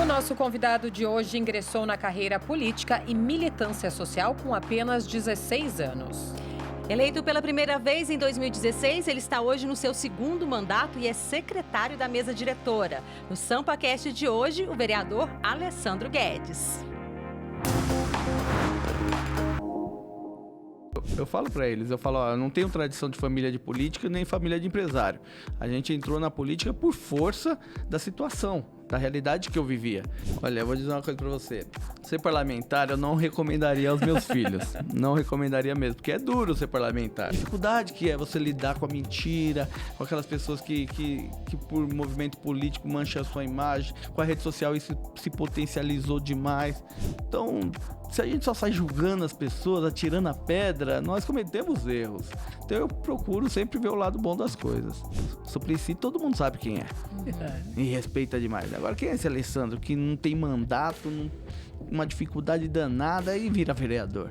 nosso convidado de hoje ingressou na carreira política e militância social com apenas 16 anos. Eleito pela primeira vez em 2016, ele está hoje no seu segundo mandato e é secretário da mesa diretora. No SampaCast de hoje, o vereador Alessandro Guedes. Eu falo para eles, eu não tenho tradição de família de política nem família de empresário. A gente entrou na política por força da situação, da realidade que eu vivia. Olha, eu vou dizer uma coisa para você. Ser parlamentar eu não recomendaria aos meus filhos. Não recomendaria mesmo, porque é duro ser parlamentar. A dificuldade que é você lidar com a mentira, com aquelas pessoas que por movimento político mancham a sua imagem. Com a rede social isso se potencializou demais. Então, se a gente só sai julgando as pessoas, atirando a pedra, nós cometemos erros. Então eu procuro sempre ver o lado bom das coisas. Suplicy, todo mundo sabe quem é. E respeita demais. Agora, quem é esse Alessandro que não tem mandato, uma dificuldade danada e vira vereador?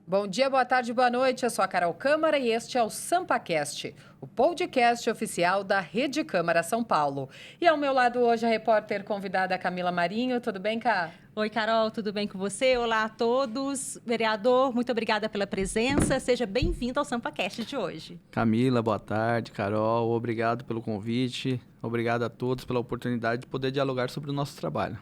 Bom dia, boa tarde, boa noite. Eu sou a Carol Câmara e este é o SampaCast, o podcast oficial da Rede Câmara São Paulo. E ao meu lado hoje a repórter convidada Camila Marinho. Tudo bem, Cá? Oi, Carol, tudo bem com você? Olá a todos. Vereador, muito obrigada pela presença. Seja bem-vindo ao SampaCast de hoje. Camila, boa tarde. Carol, obrigado pelo convite. Obrigado a todos pela oportunidade de poder dialogar sobre o nosso trabalho.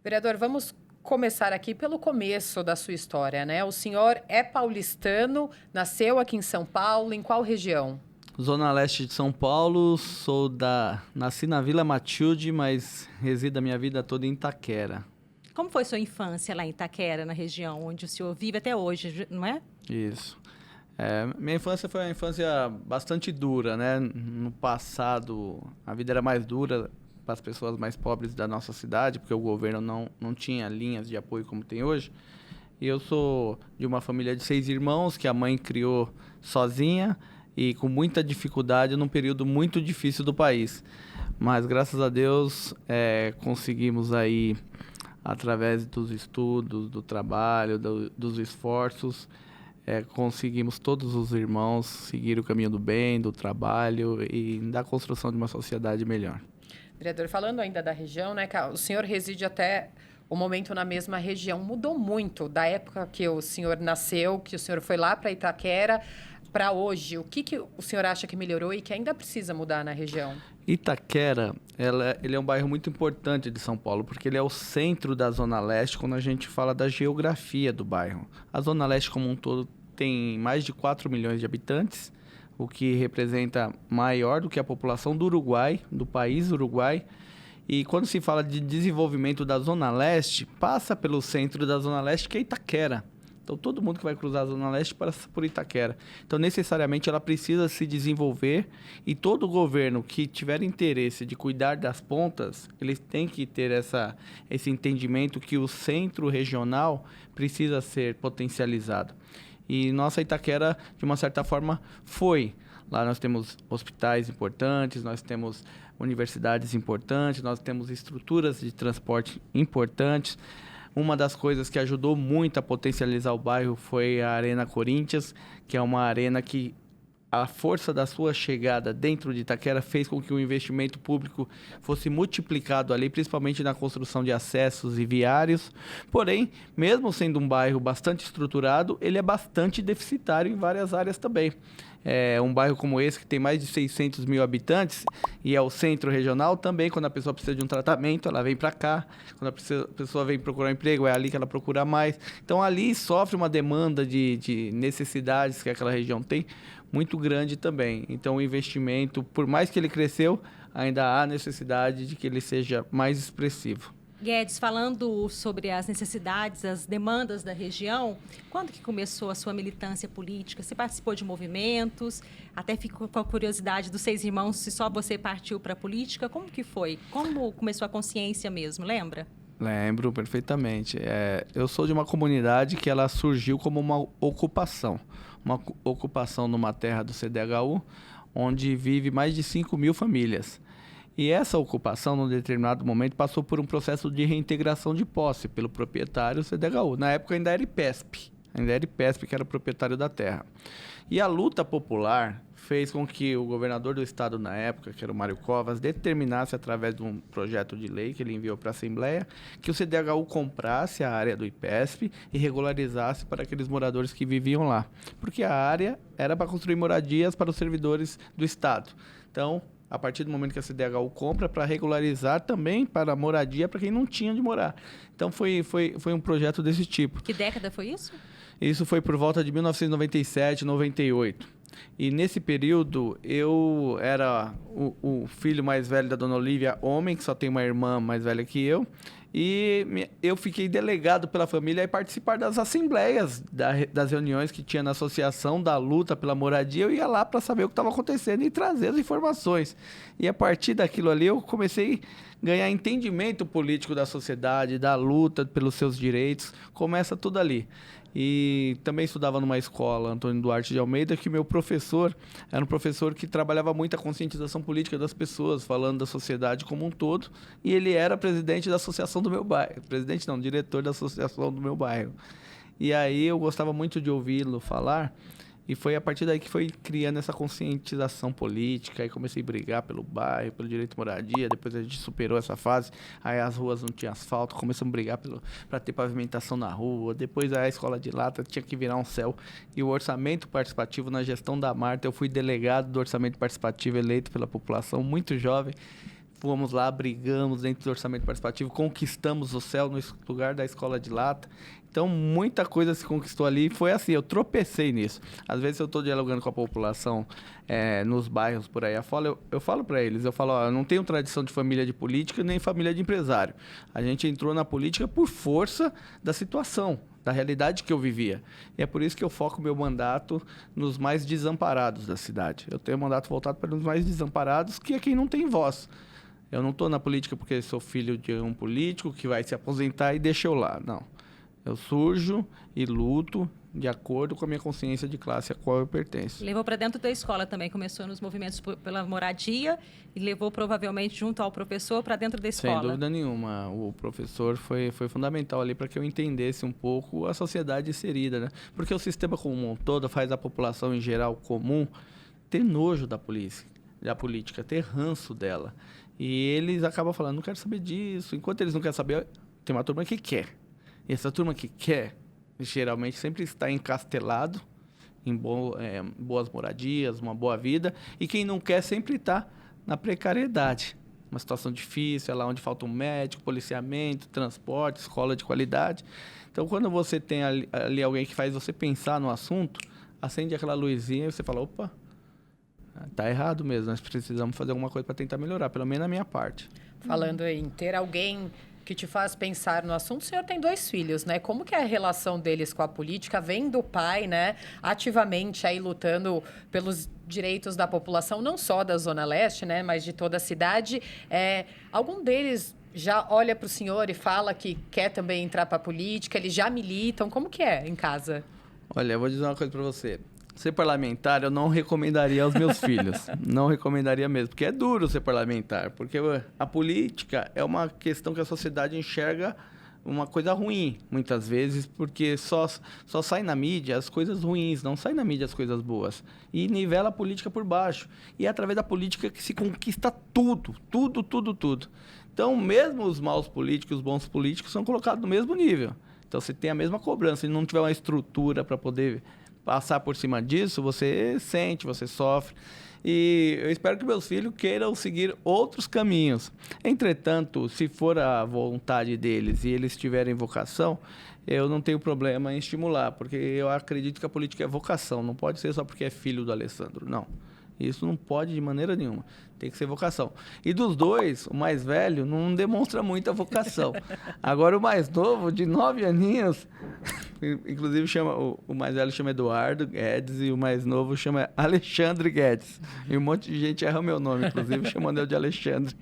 Vereador, vamos começar aqui pelo começo da sua história, né? O senhor é paulistano, nasceu aqui em São Paulo, em qual região? Zona Leste de São Paulo, nasci na Vila Matilde, mas resido a minha vida toda em Itaquera. Como foi sua infância lá em Itaquera, na região onde o senhor vive até hoje, não é? Isso. Minha infância foi uma infância bastante dura, né? No passado, a vida era mais dura para as pessoas mais pobres da nossa cidade, porque o governo não tinha linhas de apoio como tem hoje. E eu sou de uma família de 6 irmãos, que a mãe criou sozinha e com muita dificuldade num período muito difícil do país. Mas, graças a Deus, conseguimos aí, através dos estudos, do trabalho, dos esforços, conseguimos todos os irmãos seguir o caminho do bem, do trabalho e da construção de uma sociedade melhor. Vereador, falando ainda da região, né, o senhor reside até o momento na mesma região. Mudou muito da época que o senhor nasceu, que o senhor foi lá para Itaquera, para hoje. O que o senhor acha que melhorou e que ainda precisa mudar na região? Itaquera, ele é um bairro muito importante de São Paulo, porque ele é o centro da Zona Leste quando a gente fala da geografia do bairro. A Zona Leste como um todo tem mais de 4 milhões de habitantes, o que representa maior do que a população do Uruguai, do país Uruguai. E quando se fala de desenvolvimento da Zona Leste, passa pelo centro da Zona Leste, que é Itaquera. Então, todo mundo que vai cruzar a Zona Leste passa por Itaquera. Então, necessariamente, ela precisa se desenvolver e todo governo que tiver interesse de cuidar das pontas, ele tem que ter esse entendimento que o centro regional precisa ser potencializado. E nossa Itaquera, de uma certa forma, foi. Lá nós temos hospitais importantes, nós temos universidades importantes, nós temos estruturas de transporte importantes. Uma das coisas que ajudou muito a potencializar o bairro foi a Arena Corinthians, que é uma arena que a força da sua chegada dentro de Itaquera fez com que o investimento público fosse multiplicado ali, principalmente na construção de acessos e viários. Porém, mesmo sendo um bairro bastante estruturado, ele é bastante deficitário em várias áreas também. Um bairro como esse, que tem mais de 600 mil habitantes e é o centro regional, também quando a pessoa precisa de um tratamento, ela vem para cá. Quando a pessoa vem procurar um emprego, é ali que ela procura mais. Então, ali sofre uma demanda de necessidades que aquela região tem, muito grande também. Então, o investimento, por mais que ele cresceu, ainda há necessidade de que ele seja mais expressivo. Guedes, falando sobre as necessidades, as demandas da região, quando que começou a sua militância política? Você participou de movimentos? Até fico com a curiosidade dos 6 irmãos, se só você partiu para a política. Como que foi? Como começou a consciência mesmo, lembra? Lembro perfeitamente. Eu sou de uma comunidade que ela surgiu como uma ocupação numa terra do CDHU, onde vive mais de 5 mil famílias. E essa ocupação, num determinado momento, passou por um processo de reintegração de posse pelo proprietário CDHU. Na época ainda era IPESP. Ainda era IPESP que era o proprietário da terra. E a luta popular fez com que o governador do estado na época, que era o Mário Covas, determinasse através de um projeto de lei que ele enviou para a Assembleia, que o CDHU comprasse a área do IPESP e regularizasse para aqueles moradores que viviam lá. Porque a área era para construir moradias para os servidores do estado. Então, a partir do momento que a CDHU compra, para regularizar também para moradia para quem não tinha onde morar. Então, foi um projeto desse tipo. Que década foi isso? Isso foi por volta de 1997, 98. E nesse período, eu era o filho mais velho da dona Olívia, homem, que só tem uma irmã mais velha que eu. E eu fiquei delegado pela família a participar das assembleias, das reuniões que tinha na associação da luta pela moradia. Eu ia lá para saber o que estava acontecendo e trazer as informações. E a partir daquilo ali, eu comecei a ganhar entendimento político da sociedade, da luta pelos seus direitos. Começa tudo ali. E também estudava numa escola, Antônio Duarte de Almeida, que meu professor era um professor que trabalhava muito a conscientização política das pessoas, falando da sociedade como um todo, e ele era presidente da associação do meu bairro. Presidente não, diretor da associação do meu bairro. E aí eu gostava muito de ouvi-lo falar, e foi a partir daí que foi criando essa conscientização política, aí comecei a brigar pelo bairro, pelo direito de moradia, depois a gente superou essa fase, aí as ruas não tinham asfalto, começamos a brigar para ter pavimentação na rua, depois a escola de lata tinha que virar um céu, e o orçamento participativo na gestão da Marta, eu fui delegado do orçamento participativo eleito pela população, muito jovem, fomos lá, brigamos dentro do orçamento participativo, conquistamos o céu no lugar da escola de lata. Então, muita coisa se conquistou ali. Foi assim, eu tropecei nisso. Às vezes, eu estou dialogando com a população nos bairros por aí afora, eu falo para eles, eu falo, ó, eu não tenho tradição de família de política nem família de empresário. A gente entrou na política por força da situação, da realidade que eu vivia. E é por isso que eu foco meu mandato nos mais desamparados da cidade. Eu tenho um mandato voltado para os mais desamparados, que é quem não tem voz. Eu não estou na política porque sou filho de um político que vai se aposentar e deixa eu lá. Não. Eu surjo e luto de acordo com a minha consciência de classe a qual eu pertenço. Levou para dentro da escola também, começou nos movimentos pela moradia e levou provavelmente junto ao professor para dentro da escola. Sem dúvida nenhuma. O professor foi fundamental ali para que eu entendesse um pouco a sociedade inserida, né? Porque o sistema como um todo faz a população em geral comum ter nojo da política, ter ranço dela. E eles acabam falando, não quero saber disso. Enquanto eles não querem saber, tem uma turma que quer. E essa turma que quer, geralmente sempre está encastelado em boas moradias, uma boa vida. E quem não quer sempre está na precariedade. Uma situação difícil, é lá onde falta um médico, policiamento, transporte, escola de qualidade. Então, quando você tem ali alguém que faz você pensar no assunto, acende aquela luzinha e você fala, opa, tá errado mesmo, nós precisamos fazer alguma coisa para tentar melhorar, pelo menos na minha parte. Falando em ter alguém que te faz pensar no assunto, o senhor tem 2 filhos, né? Como que é a relação deles com a política? Vem do pai, né? Ativamente aí lutando pelos direitos da população, não só da Zona Leste, né? Mas de toda a cidade. Algum deles já olha para o senhor e fala que quer também entrar para a política? Eles já militam? Como que é em casa? Olha, eu vou dizer uma coisa para você. Ser parlamentar, eu não recomendaria aos meus filhos. Não recomendaria mesmo, porque é duro ser parlamentar. Porque a política é uma questão que a sociedade enxerga uma coisa ruim, muitas vezes, porque só sai na mídia as coisas ruins, não sai na mídia as coisas boas. E nivela a política por baixo. E é através da política que se conquista tudo. Então, mesmo os maus políticos, os bons políticos são colocados no mesmo nível. Então, você tem a mesma cobrança. Se não tiver uma estrutura para poder passar por cima disso, você sente, você sofre. E eu espero que meus filhos queiram seguir outros caminhos. Entretanto, se for a vontade deles e eles tiverem vocação, eu não tenho problema em estimular, porque eu acredito que a política é vocação, não pode ser só porque é filho do Alessandro, não. Isso não pode de maneira nenhuma. Tem que ser vocação. E dos 2, o mais velho não demonstra muita vocação. Agora o mais novo, de 9 aninhos, inclusive o mais velho chama Eduardo Guedes e o mais novo chama Alexandre Guedes. E um monte de gente erra o meu nome, inclusive chamando eu de Alexandre.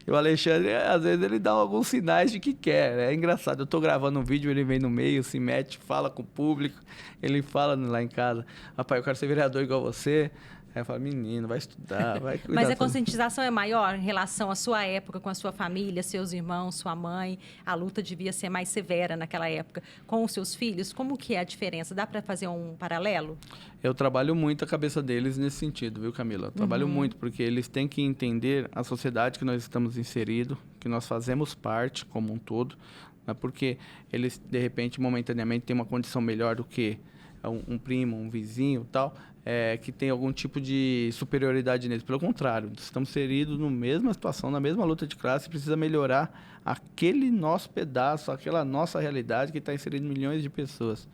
E o Alexandre, às vezes, ele dá alguns sinais de que quer. É engraçado. Eu estou gravando um vídeo, ele vem no meio, se mete, fala com o público. Ele fala lá em casa, rapaz, eu quero ser vereador igual você. Aí eu falo, menino, vai estudar, vai cuidar. Mas a conscientização é maior em relação à sua época, com a sua família, seus irmãos, sua mãe? A luta devia ser mais severa naquela época. Com os seus filhos, como que é a diferença? Dá para fazer um paralelo? Eu trabalho muito a cabeça deles nesse sentido, viu, Camila? Eu trabalho muito, porque eles têm que entender a sociedade que nós estamos inseridos, que nós fazemos parte como um todo, né? Porque eles, de repente, momentaneamente, têm uma condição melhor do que um primo, um vizinho e tal, que tem algum tipo de superioridade neles. Pelo contrário, estamos inseridos na mesma situação, na mesma luta de classe, precisa melhorar aquele nosso pedaço, aquela nossa realidade que está inserindo milhões de pessoas.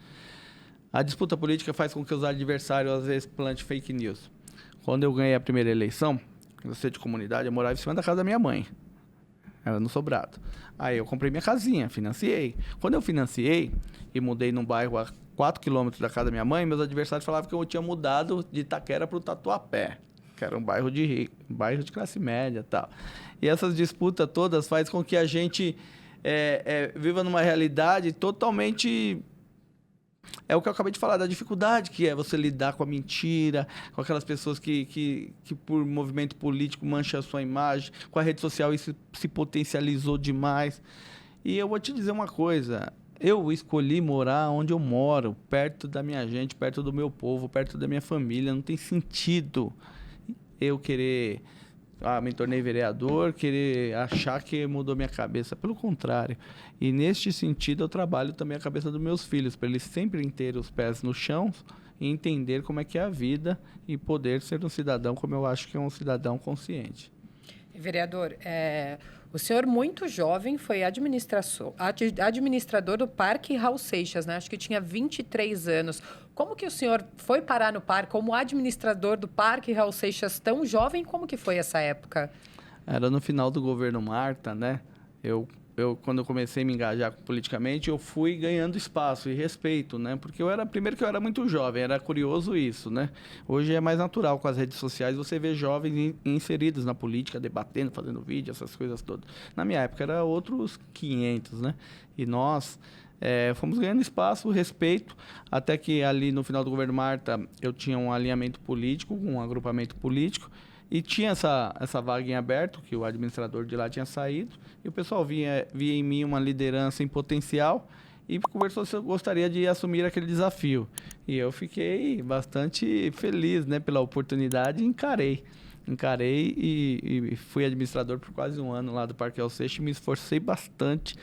A disputa política faz com que os adversários, às vezes, plantem fake news. Quando eu ganhei a primeira eleição, no centro de comunidade, eu morava em cima da casa da minha mãe. Era no Sobrado. Aí eu comprei minha casinha, financiei. Quando eu financiei e mudei num bairro a 4 quilômetros da casa da minha mãe, meus adversários falavam que eu tinha mudado de Itaquera para o Tatuapé, que era um bairro de classe média e tal. E essas disputas todas fazem com que a gente viva numa realidade totalmente... É o que eu acabei de falar, da dificuldade que é você lidar com a mentira, com aquelas pessoas que por movimento político mancham a sua imagem, com a rede social isso se potencializou demais. E eu vou te dizer uma coisa, eu escolhi morar onde eu moro, perto da minha gente, perto do meu povo, perto da minha família. Não tem sentido eu querer... me tornei vereador, querer achar que mudou minha cabeça. Pelo contrário. E neste sentido eu trabalho também a cabeça dos meus filhos, para eles sempre terem os pés no chão e entender como é que é a vida e poder ser um cidadão como eu acho que é um cidadão consciente. Vereador, o senhor muito jovem foi administrador do Parque Raul Seixas, né? Acho que tinha 23 anos. Como que o senhor foi parar no parque como administrador do Parque Raul Seixas tão jovem? Como que foi essa época? Era no final do governo Marta, né? Quando eu comecei a me engajar politicamente, eu fui ganhando espaço e respeito, né? Porque primeiro que eu era muito jovem, era curioso isso, né? Hoje é mais natural com as redes sociais você vê jovens inseridos na política, debatendo, fazendo vídeo, essas coisas todas. Na minha época era outros 500, né? E nós fomos ganhando espaço, respeito, até que ali no final do governo Marta eu tinha um alinhamento político, um agrupamento político, e tinha essa vaga em aberto, que o administrador de lá tinha saído, e o pessoal via em mim uma liderança em potencial e conversou se eu gostaria de assumir aquele desafio. E eu fiquei bastante feliz, né, pela oportunidade e encarei e fui administrador por quase um ano lá do Parque Raul Seixas e me esforcei bastante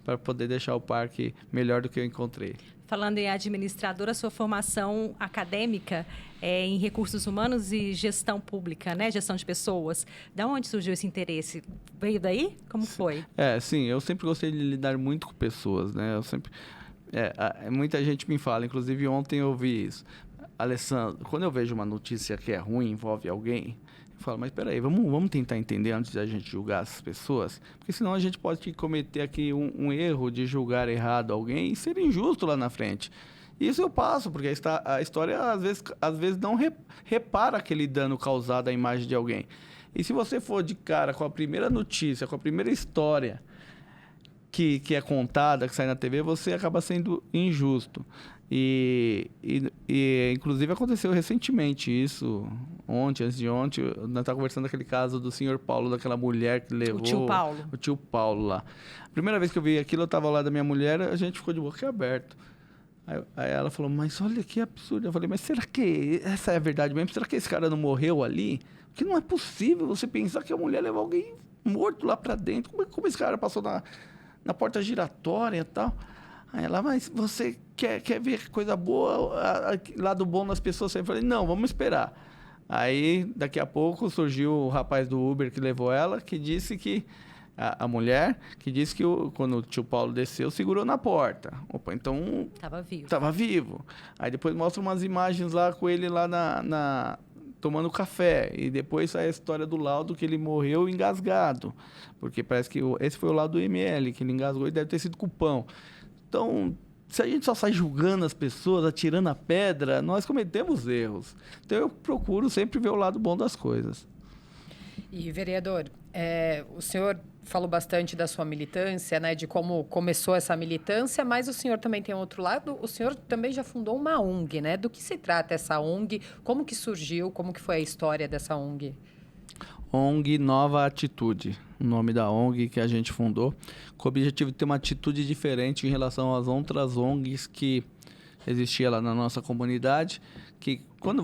para poder deixar o parque melhor do que eu encontrei. Falando em administradora, sua formação acadêmica é em recursos humanos e gestão pública, né? Gestão de pessoas. Da onde surgiu esse interesse? Veio daí? Como foi? Sim, eu sempre gostei de lidar muito com pessoas, né? Muita gente me fala, inclusive ontem eu ouvi isso. Alessandro, quando eu vejo uma notícia que é ruim, envolve alguém, eu falo, mas peraí, vamos tentar entender antes da gente julgar essas pessoas, porque senão a gente pode cometer aqui um erro de julgar errado alguém e ser injusto lá na frente. Isso eu passo, porque a história às vezes não repara aquele dano causado à imagem de alguém. E se você for de cara com a primeira notícia, com a primeira história que é contada, que sai na TV, você acaba sendo injusto. E inclusive aconteceu recentemente isso, antes de ontem, nós estávamos conversando daquele caso do senhor Paulo, daquela mulher que levou... O tio Paulo lá. A primeira vez que eu vi aquilo, eu estava lá da minha mulher, a gente ficou de boca aberta. Aí ela falou, mas olha que absurdo. Eu falei, mas será que essa é a verdade mesmo? Será que esse cara não morreu ali? Porque não é possível você pensar que a mulher levou alguém morto lá para dentro. Como esse cara passou na porta giratória e tal? Aí ela, mas você quer ver coisa boa, lado bom nas pessoas? Eu falei, não, vamos esperar. Aí, daqui a pouco, surgiu o rapaz do Uber que levou ela, que disse que... A mulher, que disse que quando o tio Paulo desceu, segurou na porta. Opa, então... Tava vivo. Aí depois mostra umas imagens lá com ele lá tomando café. E depois sai a história do laudo que ele morreu engasgado. Porque parece que esse foi o laudo do ML, que ele engasgou e deve ter sido cupão. Então, se a gente só sai julgando as pessoas, atirando a pedra, nós cometemos erros. Então, eu procuro sempre ver o lado bom das coisas. E, vereador, o senhor falou bastante da sua militância, né, de como começou essa militância, mas o senhor também tem outro lado, o senhor também já fundou uma ONG, né? Do que se trata essa ONG? Como que surgiu? Como que foi a história dessa ONG? ONG Nova Atitude, o nome da ONG que a gente fundou, com o objetivo de ter uma atitude diferente em relação às outras ONGs que existia lá na nossa comunidade, que quando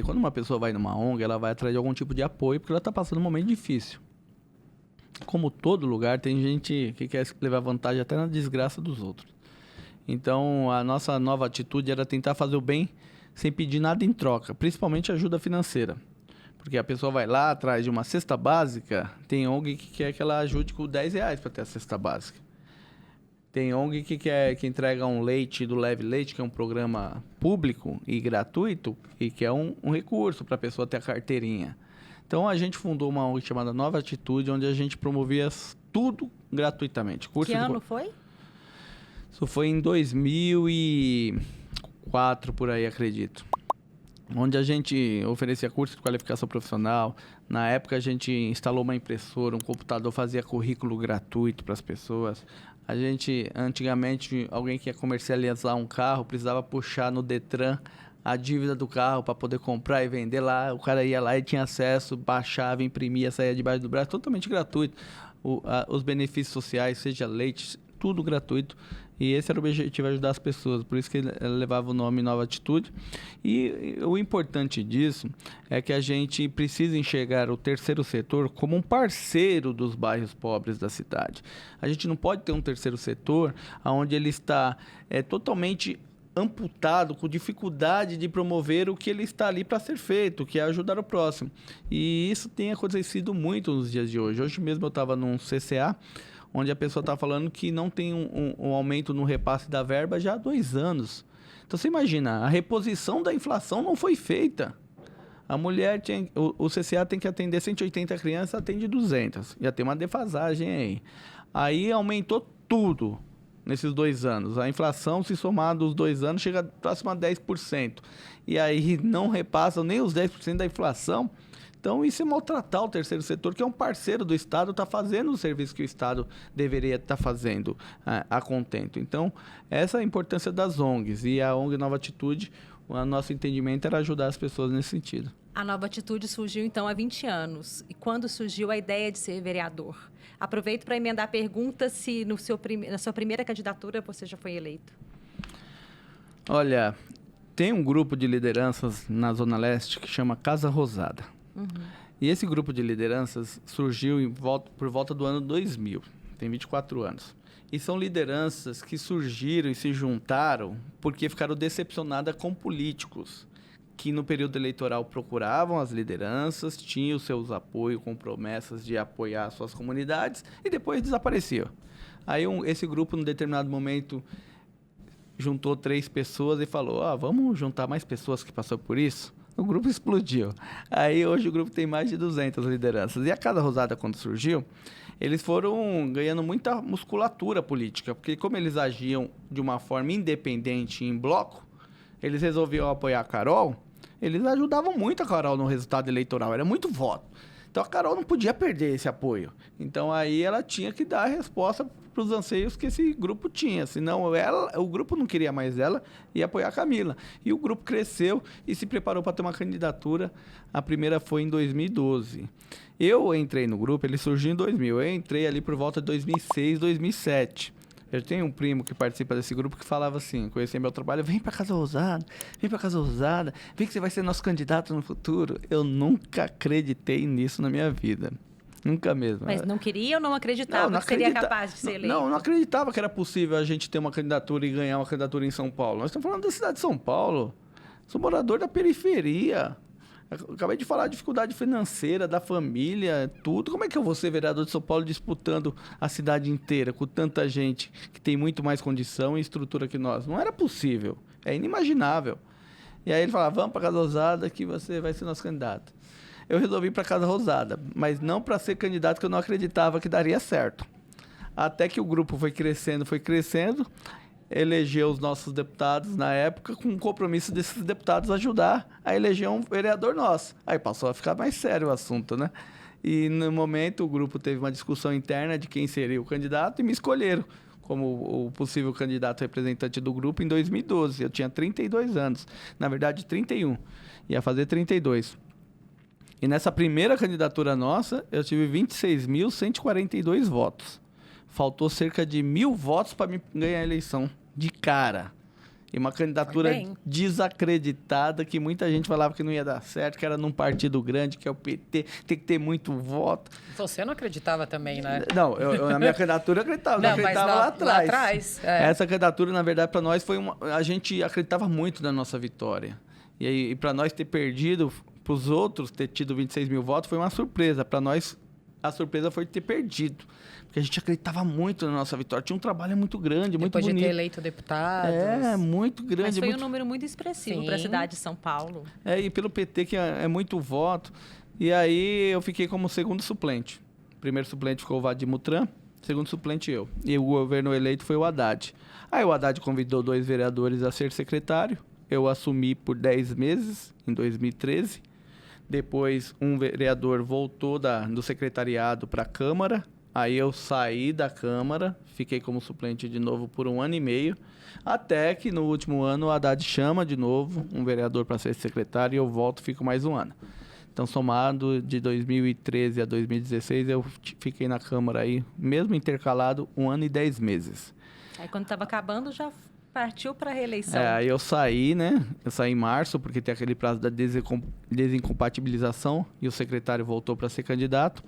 uma pessoa vai numa ONG, ela vai atrás de algum tipo de apoio, porque ela está passando um momento difícil. Como todo lugar, tem gente que quer levar vantagem até na desgraça dos outros. Então, a nossa nova atitude era tentar fazer o bem sem pedir nada em troca, principalmente ajuda financeira. Porque a pessoa vai lá atrás de uma cesta básica, tem ONG que quer que ela ajude com R$10 para ter a cesta básica. Tem ONG que entrega um leite do Leve Leite, que é um programa público e gratuito, e que é um recurso para a pessoa ter a carteirinha. Então, a gente fundou uma ONG chamada Nova Atitude, onde a gente promovia tudo gratuitamente. Que ano foi? Isso foi em 2004, por aí, acredito. Onde a gente oferecia curso de qualificação profissional. Na época, a gente instalou uma impressora, um computador, fazia currículo gratuito para as pessoas. Antigamente, alguém que ia comercializar um carro precisava puxar no Detran a dívida do carro para poder comprar e vender lá. O cara ia lá e tinha acesso, baixava, imprimia, saía debaixo do braço, totalmente gratuito. Os benefícios sociais, seja leite, tudo gratuito. E esse era o objetivo, ajudar as pessoas. Por isso que ele levava o nome Nova Atitude. E o importante disso é que a gente precisa enxergar o terceiro setor como um parceiro dos bairros pobres da cidade. A gente não pode ter um terceiro setor onde ele está totalmente amputado, com dificuldade de promover o que ele está ali para ser feito, que é ajudar o próximo. E isso tem acontecido muito nos dias de hoje. Hoje mesmo eu estava num CCA, onde a pessoa está falando que não tem um aumento no repasse da verba já há 2 anos. Então, você imagina, a reposição da inflação não foi feita. A mulher, o CCA tem que atender 180 crianças, atende 200. Já tem uma defasagem aí. Aí aumentou tudo nesses 2 anos. A inflação, se somar dos 2 anos, chega próximo a 10%. E aí não repassam nem os 10% da inflação. Então, isso é maltratar o terceiro setor, que é um parceiro do Estado, está fazendo o serviço que o Estado deveria estar fazendo a contento. Então, essa é a importância das ONGs. E a ONG Nova Atitude, o nosso entendimento era ajudar as pessoas nesse sentido. A Nova Atitude surgiu, então, há 20 anos. E quando surgiu a ideia de ser vereador? Aproveito para emendar a pergunta se na sua primeira candidatura você já foi eleito. Olha, tem um grupo de lideranças na Zona Leste que chama Casa Rosada. E esse grupo de lideranças surgiu por volta do ano 2000, tem 24 anos. E são lideranças que surgiram e se juntaram porque ficaram decepcionadas com políticos que no período eleitoral procuravam as lideranças, tinham os seus apoios com promessas de apoiar suas comunidades e depois desapareciam. Aí esse grupo, num determinado momento, juntou 3 pessoas e falou, vamos juntar mais pessoas que passaram por isso? O grupo explodiu. Aí hoje o grupo tem mais de 200 lideranças. E a Casa Rosada, quando surgiu, eles foram ganhando muita musculatura política, porque como eles agiam de uma forma independente em bloco, eles resolviam apoiar a Carol, eles ajudavam muito a Carol no resultado eleitoral, era muito voto. Então a Carol não podia perder esse apoio. Então aí ela tinha que dar a resposta para os anseios que esse grupo tinha. Senão o grupo não queria mais ela e apoiar a Camila. E o grupo cresceu e se preparou para ter uma candidatura. A primeira foi em 2012. Eu entrei no grupo, ele surgiu em 2000. Eu entrei ali por volta de 2006, 2007. Eu tenho um primo que participa desse grupo que falava assim, conhecia meu trabalho, vem pra Casa Rosada, vem que você vai ser nosso candidato no futuro. Eu nunca acreditei nisso na minha vida. Nunca mesmo. Mas não queria ou não acreditava que seria capaz de ser eleito? Não acreditava que era possível a gente ter uma candidatura e ganhar uma candidatura em São Paulo. Nós estamos falando da cidade de São Paulo. Sou morador da periferia. Acabei de falar de dificuldade financeira, da família, tudo. Como é que eu vou ser vereador de São Paulo disputando a cidade inteira com tanta gente que tem muito mais condição e estrutura que nós? Não era possível. É inimaginável. E aí ele falava, vamos para Casa Rosada que você vai ser nosso candidato. Eu resolvi ir para Casa Rosada, mas não para ser candidato, que eu não acreditava que daria certo. Até que o grupo foi crescendo, elegeu os nossos deputados na época com o compromisso desses deputados ajudar a eleger um vereador nosso. Aí passou a ficar mais sério o assunto, né? E no momento o grupo teve uma discussão interna de quem seria o candidato e me escolheram como o possível candidato representante do grupo em 2012. Eu tinha 32 anos, na verdade 31, ia fazer 32. E nessa primeira candidatura nossa, eu tive 26.142 votos. Faltou cerca de 1.000 votos para me ganhar a eleição, de cara. E uma candidatura desacreditada, que muita gente falava que não ia dar certo, que era num partido grande, que é o PT, tem que ter muito voto. Você não acreditava também, né? Não, na minha candidatura eu acreditava, não acreditava lá atrás. Lá atrás Essa candidatura, na verdade, para nós foi a gente acreditava muito na nossa vitória. E para nós ter perdido, para os outros ter tido 26 mil votos, foi uma surpresa. Para nós, a surpresa foi ter perdido. Porque a gente acreditava muito na nossa vitória. Tinha um trabalho muito grande, muito bonito. Depois de ter eleito deputados. Muito grande. Mas foi um número muito expressivo para a cidade de São Paulo. E pelo PT, que é muito voto. E aí eu fiquei como segundo suplente. Primeiro suplente ficou o Vadir Mutran, segundo suplente eu. E o governo eleito foi o Haddad. Aí o Haddad convidou 2 vereadores a ser secretário. Eu assumi por 10 meses, em 2013. Depois, um vereador voltou do secretariado para a Câmara. Aí eu saí da Câmara, fiquei como suplente de novo por 1 ano e meio. Até que no último ano o Haddad chama de novo um vereador para ser secretário e eu volto e fico mais 1 ano. Então, somado de 2013 a 2016, eu fiquei na Câmara aí, mesmo intercalado, 1 ano e 10 meses. Aí quando estava acabando, já partiu para a reeleição. Aí eu saí, né? Eu saí em março, porque tem aquele prazo da desincompatibilização, e o secretário voltou para ser candidato.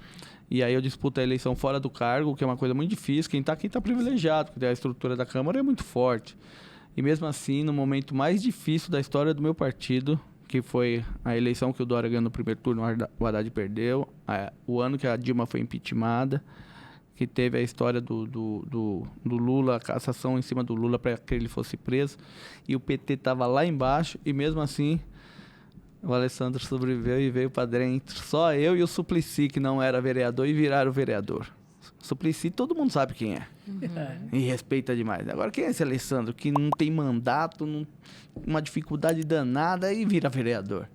E aí eu disputo a eleição fora do cargo, que é uma coisa muito difícil. Quem está aqui está privilegiado, porque a estrutura da Câmara é muito forte. E mesmo assim, no momento mais difícil da história do meu partido, que foi a eleição que o Dória ganhou no primeiro turno, o Haddad perdeu, o ano que a Dilma foi impeachmentada, que teve a história do Lula, a cassação em cima do Lula para que ele fosse preso, e o PT estava lá embaixo, e mesmo assim o Alessandro sobreviveu e veio para dentro. Só eu e o Suplicy, que não era vereador, e viraram vereador. Suplicy, todo mundo sabe quem é. E respeita demais. Agora, quem é esse Alessandro que não tem mandato, uma dificuldade danada e vira vereador?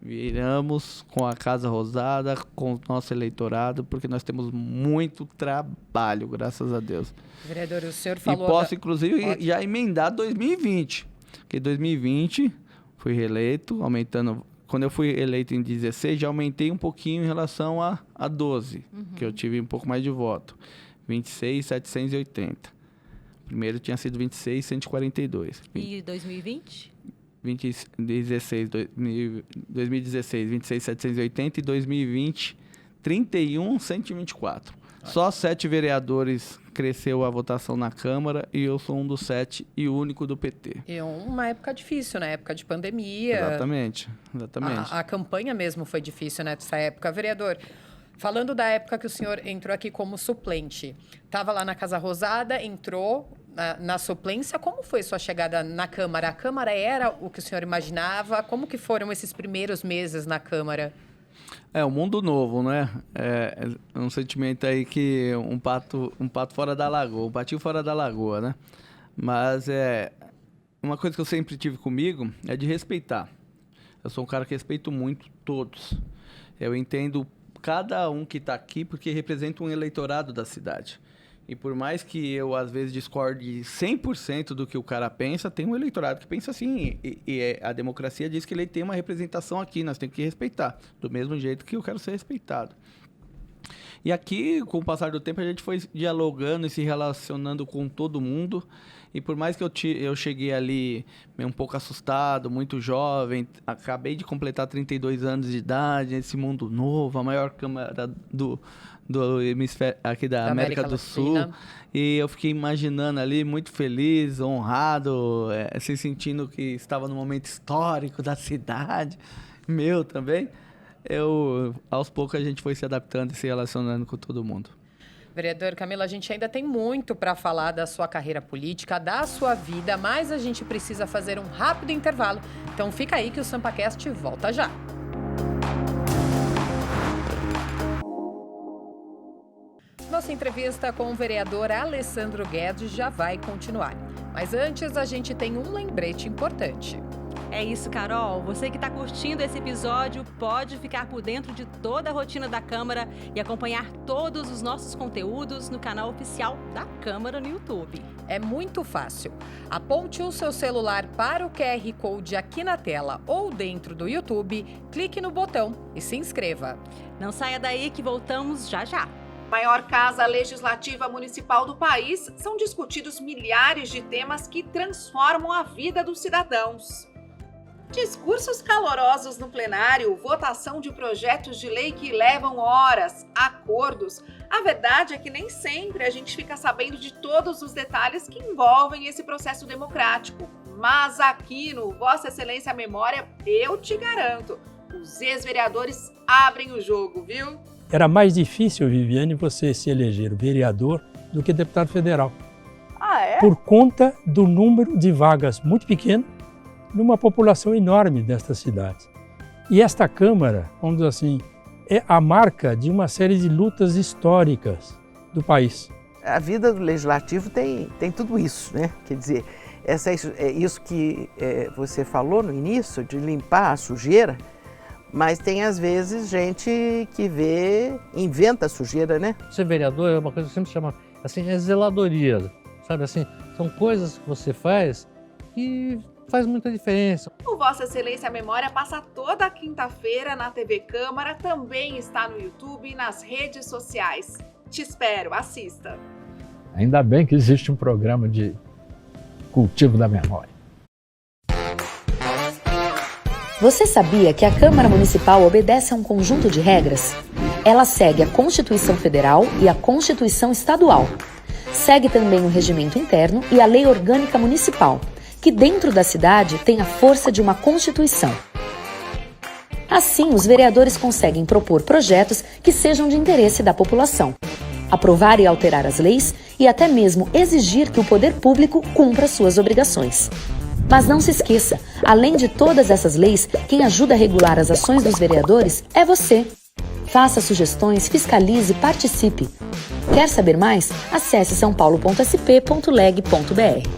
Viramos com a Casa Rosada, com o nosso eleitorado, porque nós temos muito trabalho, graças a Deus. Vereador, o senhor falou... E posso, inclusive, já emendar 2020. Porque 2020 fui reeleito, aumentando... Quando eu fui eleito em 16, já aumentei um pouquinho em relação a 12, que eu tive um pouco mais de voto. 26.780. Primeiro tinha sido 26.142. E 2020? 2016, 26.780 e 2020, 31.124. Só 7 vereadores cresceu a votação na Câmara e eu sou um dos 7 e único do PT. É uma época difícil, né? Época de pandemia. Exatamente. A campanha mesmo foi difícil nessa época. Vereador, falando da época que o senhor entrou aqui como suplente, estava lá na Casa Rosada, entrou na suplência. Como foi sua chegada na Câmara? A Câmara era o que o senhor imaginava? Como que foram esses primeiros meses na Câmara? É um mundo novo, né? É um sentimento aí que um pato fora da lagoa, um patinho fora da lagoa, né? Mas uma coisa que eu sempre tive comigo é de respeitar. Eu sou um cara que respeito muito todos. Eu entendo cada um que está aqui porque representa um eleitorado da cidade. E por mais que eu, às vezes, discorde 100% do que o cara pensa, tem um eleitorado que pensa assim. E a democracia diz que ele tem uma representação aqui, nós temos que respeitar. Do mesmo jeito que eu quero ser respeitado. E aqui, com o passar do tempo, a gente foi dialogando e se relacionando com todo mundo. E por mais que eu cheguei ali um pouco assustado, muito jovem, acabei de completar 32 anos de idade, nesse mundo novo, a maior Câmara do hemisfério aqui da América do Sul, e eu fiquei imaginando ali, muito feliz, honrado, se sentindo que estava num momento histórico da cidade, meu também. Aos poucos a gente foi se adaptando e se relacionando com todo mundo. Vereador Camilo, a gente ainda tem muito para falar da sua carreira política, da sua vida, mas a gente precisa fazer um rápido intervalo. Então fica aí que o SampaCast volta já. Nossa entrevista com o vereador Alessandro Guedes já vai continuar. Mas antes, a gente tem um lembrete importante. É isso, Carol. Você que está curtindo esse episódio pode ficar por dentro de toda a rotina da Câmara e acompanhar todos os nossos conteúdos no canal oficial da Câmara no YouTube. É muito fácil. Aponte o seu celular para o QR Code aqui na tela ou dentro do YouTube, clique no botão e se inscreva. Não saia daí que voltamos já já. Maior casa legislativa municipal do país, são discutidos milhares de temas que transformam a vida dos cidadãos. Discursos calorosos no plenário, votação de projetos de lei que levam horas, acordos. A verdade é que nem sempre a gente fica sabendo de todos os detalhes que envolvem esse processo democrático. Mas aqui no Vossa Excelência Memória, eu te garanto, os ex-vereadores abrem o jogo, viu? Era mais difícil, Viviane, você se eleger vereador do que deputado federal. Ah, é? Por conta do número de vagas muito pequeno numa população enorme destas cidades. E esta Câmara, vamos dizer assim, é a marca de uma série de lutas históricas do país. A vida do legislativo tem tudo isso, né? Quer dizer, isso que você falou no início, de limpar a sujeira, mas tem às vezes gente que inventa sujeira, né? Ser vereador é uma coisa que sempre chama, assim, é zeladoria, sabe assim? São coisas que você faz que faz muita diferença. O Vossa Excelência Memória passa toda quinta-feira na TV Câmara, também está no YouTube e nas redes sociais. Te espero, assista. Ainda bem que existe um programa de cultivo da memória. Você sabia que a Câmara Municipal obedece a um conjunto de regras? Ela segue a Constituição Federal e a Constituição Estadual. Segue também o Regimento Interno e a Lei Orgânica Municipal, que dentro da cidade tem a força de uma Constituição. Assim, os vereadores conseguem propor projetos que sejam de interesse da população, aprovar e alterar as leis e até mesmo exigir que o poder público cumpra suas obrigações. Mas não se esqueça, além de todas essas leis, quem ajuda a regular as ações dos vereadores é você. Faça sugestões, fiscalize e participe. Quer saber mais? Acesse saopaulo.sp.leg.br.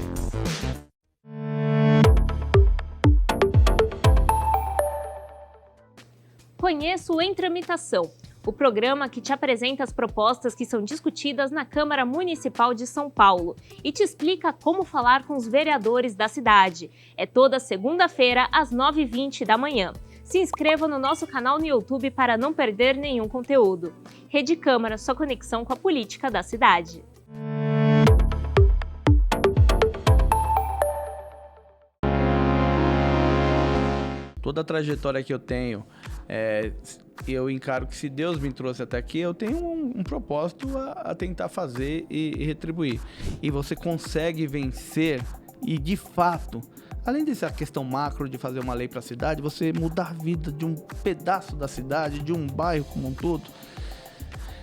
Conheça o Em Tramitação, o programa que te apresenta as propostas que são discutidas na Câmara Municipal de São Paulo e te explica como falar com os vereadores da cidade. É toda segunda-feira, às 9h20 da manhã. Se inscreva no nosso canal no YouTube para não perder nenhum conteúdo. Rede Câmara, sua conexão com a política da cidade. Toda a trajetória que eu tenho, eu encaro que se Deus me trouxe até aqui, eu tenho um propósito a tentar fazer e retribuir. E você consegue vencer e, de fato, além dessa questão macro de fazer uma lei para a cidade, você mudar a vida de um pedaço da cidade, de um bairro como um todo.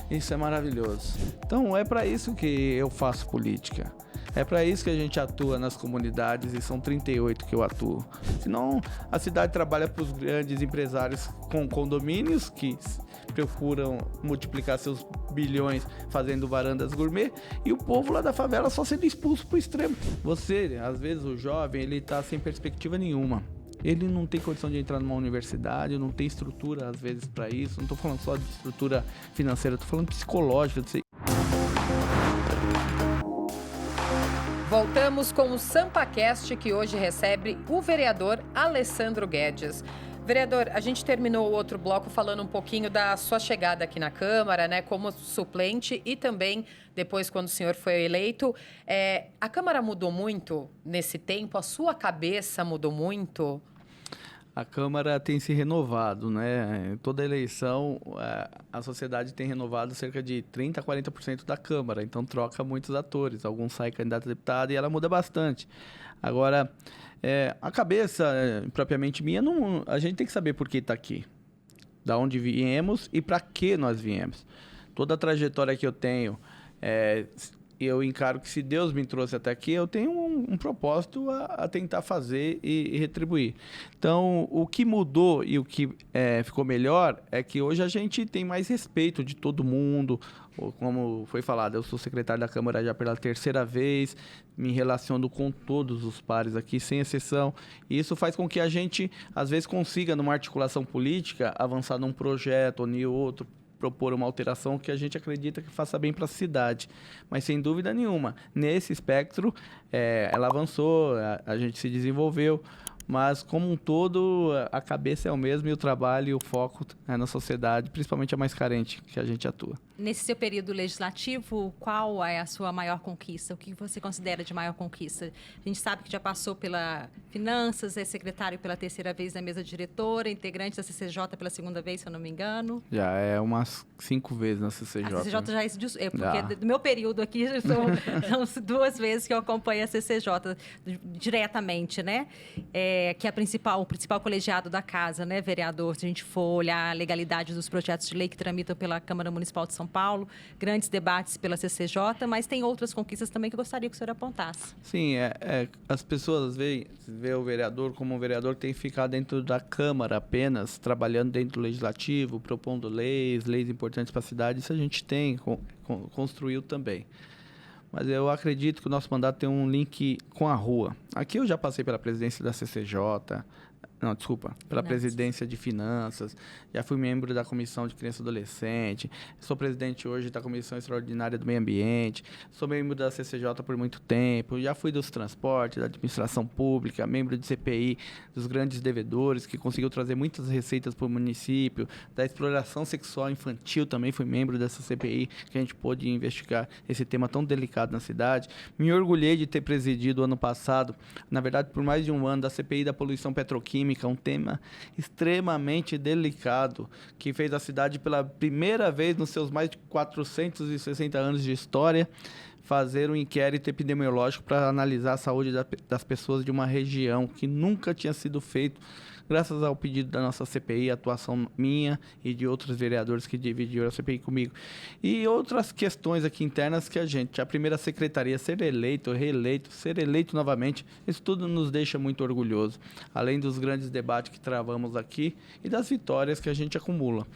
Isso é maravilhoso. Então é para isso que eu faço política. É para isso que a gente atua nas comunidades e são 38 que eu atuo. Senão a cidade trabalha para os grandes empresários com condomínios que procuram multiplicar seus bilhões fazendo varandas gourmet e o povo lá da favela só sendo expulso para o extremo. Você, às vezes o jovem, ele está sem perspectiva nenhuma. Ele não tem condição de entrar numa universidade, não tem estrutura às vezes para isso. Não estou falando só de estrutura financeira, estou falando psicológica. Voltamos com o SampaCast, que hoje recebe o vereador Alessandro Guedes. Vereador, a gente terminou o outro bloco falando um pouquinho da sua chegada aqui na Câmara, né, como suplente e também depois quando o senhor foi eleito. A Câmara mudou muito nesse tempo? A sua cabeça mudou muito? A Câmara tem se renovado, né? Toda eleição, a sociedade tem renovado cerca de 30% a 40% da Câmara, então troca muitos atores. Alguns saem candidato a deputado e ela muda bastante. Agora, a cabeça propriamente minha, a gente tem que saber por que está aqui, da onde viemos e para que nós viemos. Toda a trajetória que eu tenho, eu encaro que se Deus me trouxe até aqui, eu tenho um propósito a tentar fazer e retribuir. Então, o que mudou e o que ficou melhor é que hoje a gente tem mais respeito de todo mundo. Como foi falado, eu sou secretário da Câmara já pela 3ª vez, me relaciono com todos os pares aqui, sem exceção. E isso faz com que a gente, às vezes, consiga, numa articulação política, avançar num projeto ou em outro, propor uma alteração que a gente acredita que faça bem para a cidade. Mas, sem dúvida nenhuma, nesse espectro, ela avançou, a gente se desenvolveu, mas, como um todo, a cabeça é o mesmo e o trabalho e o foco é na sociedade, principalmente a mais carente que a gente atua. Nesse seu período legislativo, qual é a sua maior conquista? O que você considera de maior conquista? A gente sabe que já passou pela Finanças, é secretário pela 3ª vez na mesa diretora, integrante da CCJ pela 2ª vez, se eu não me engano. Já é umas 5 vezes na CCJ. A CCJ já é isso, porque do meu período aqui são 2 vezes que eu acompanho a CCJ diretamente, né? Que é o principal colegiado da casa, né, vereador? Se a gente for olhar a legalidade dos projetos de lei que tramitam pela Câmara Municipal de São Paulo, grandes debates pela CCJ, mas tem outras conquistas também que eu gostaria que o senhor apontasse. Sim, as pessoas veem o vereador como um vereador que tem que ficar dentro da Câmara apenas, trabalhando dentro do Legislativo, propondo leis importantes para a cidade. Isso a gente tem, construiu também. Mas eu acredito que o nosso mandato tem um link com a rua. Aqui eu já passei pela presidência da CCJ, pela presidência de Finanças, já fui membro da Comissão de Criança e Adolescente, sou presidente hoje da Comissão Extraordinária do Meio Ambiente, sou membro da CCJ por muito tempo, já fui dos transportes, da administração pública, membro de CPI, dos grandes devedores, que conseguiu trazer muitas receitas para o município, da exploração sexual infantil, também fui membro dessa CPI, que a gente pôde investigar esse tema tão delicado na cidade. Me orgulhei de ter presidido ano passado, na verdade por mais de um ano, da CPI da poluição petroquímica, um tema extremamente delicado, que fez a cidade pela primeira vez nos seus mais de 460 anos de história fazer um inquérito epidemiológico para analisar a saúde das pessoas de uma região que nunca tinha sido feito, graças ao pedido da nossa CPI, a atuação minha e de outros vereadores que dividiram a CPI comigo. E outras questões aqui internas que a primeira secretaria, ser eleito, reeleito, ser eleito novamente, isso tudo nos deixa muito orgulhoso, além dos grandes debates que travamos aqui e das vitórias que a gente acumula.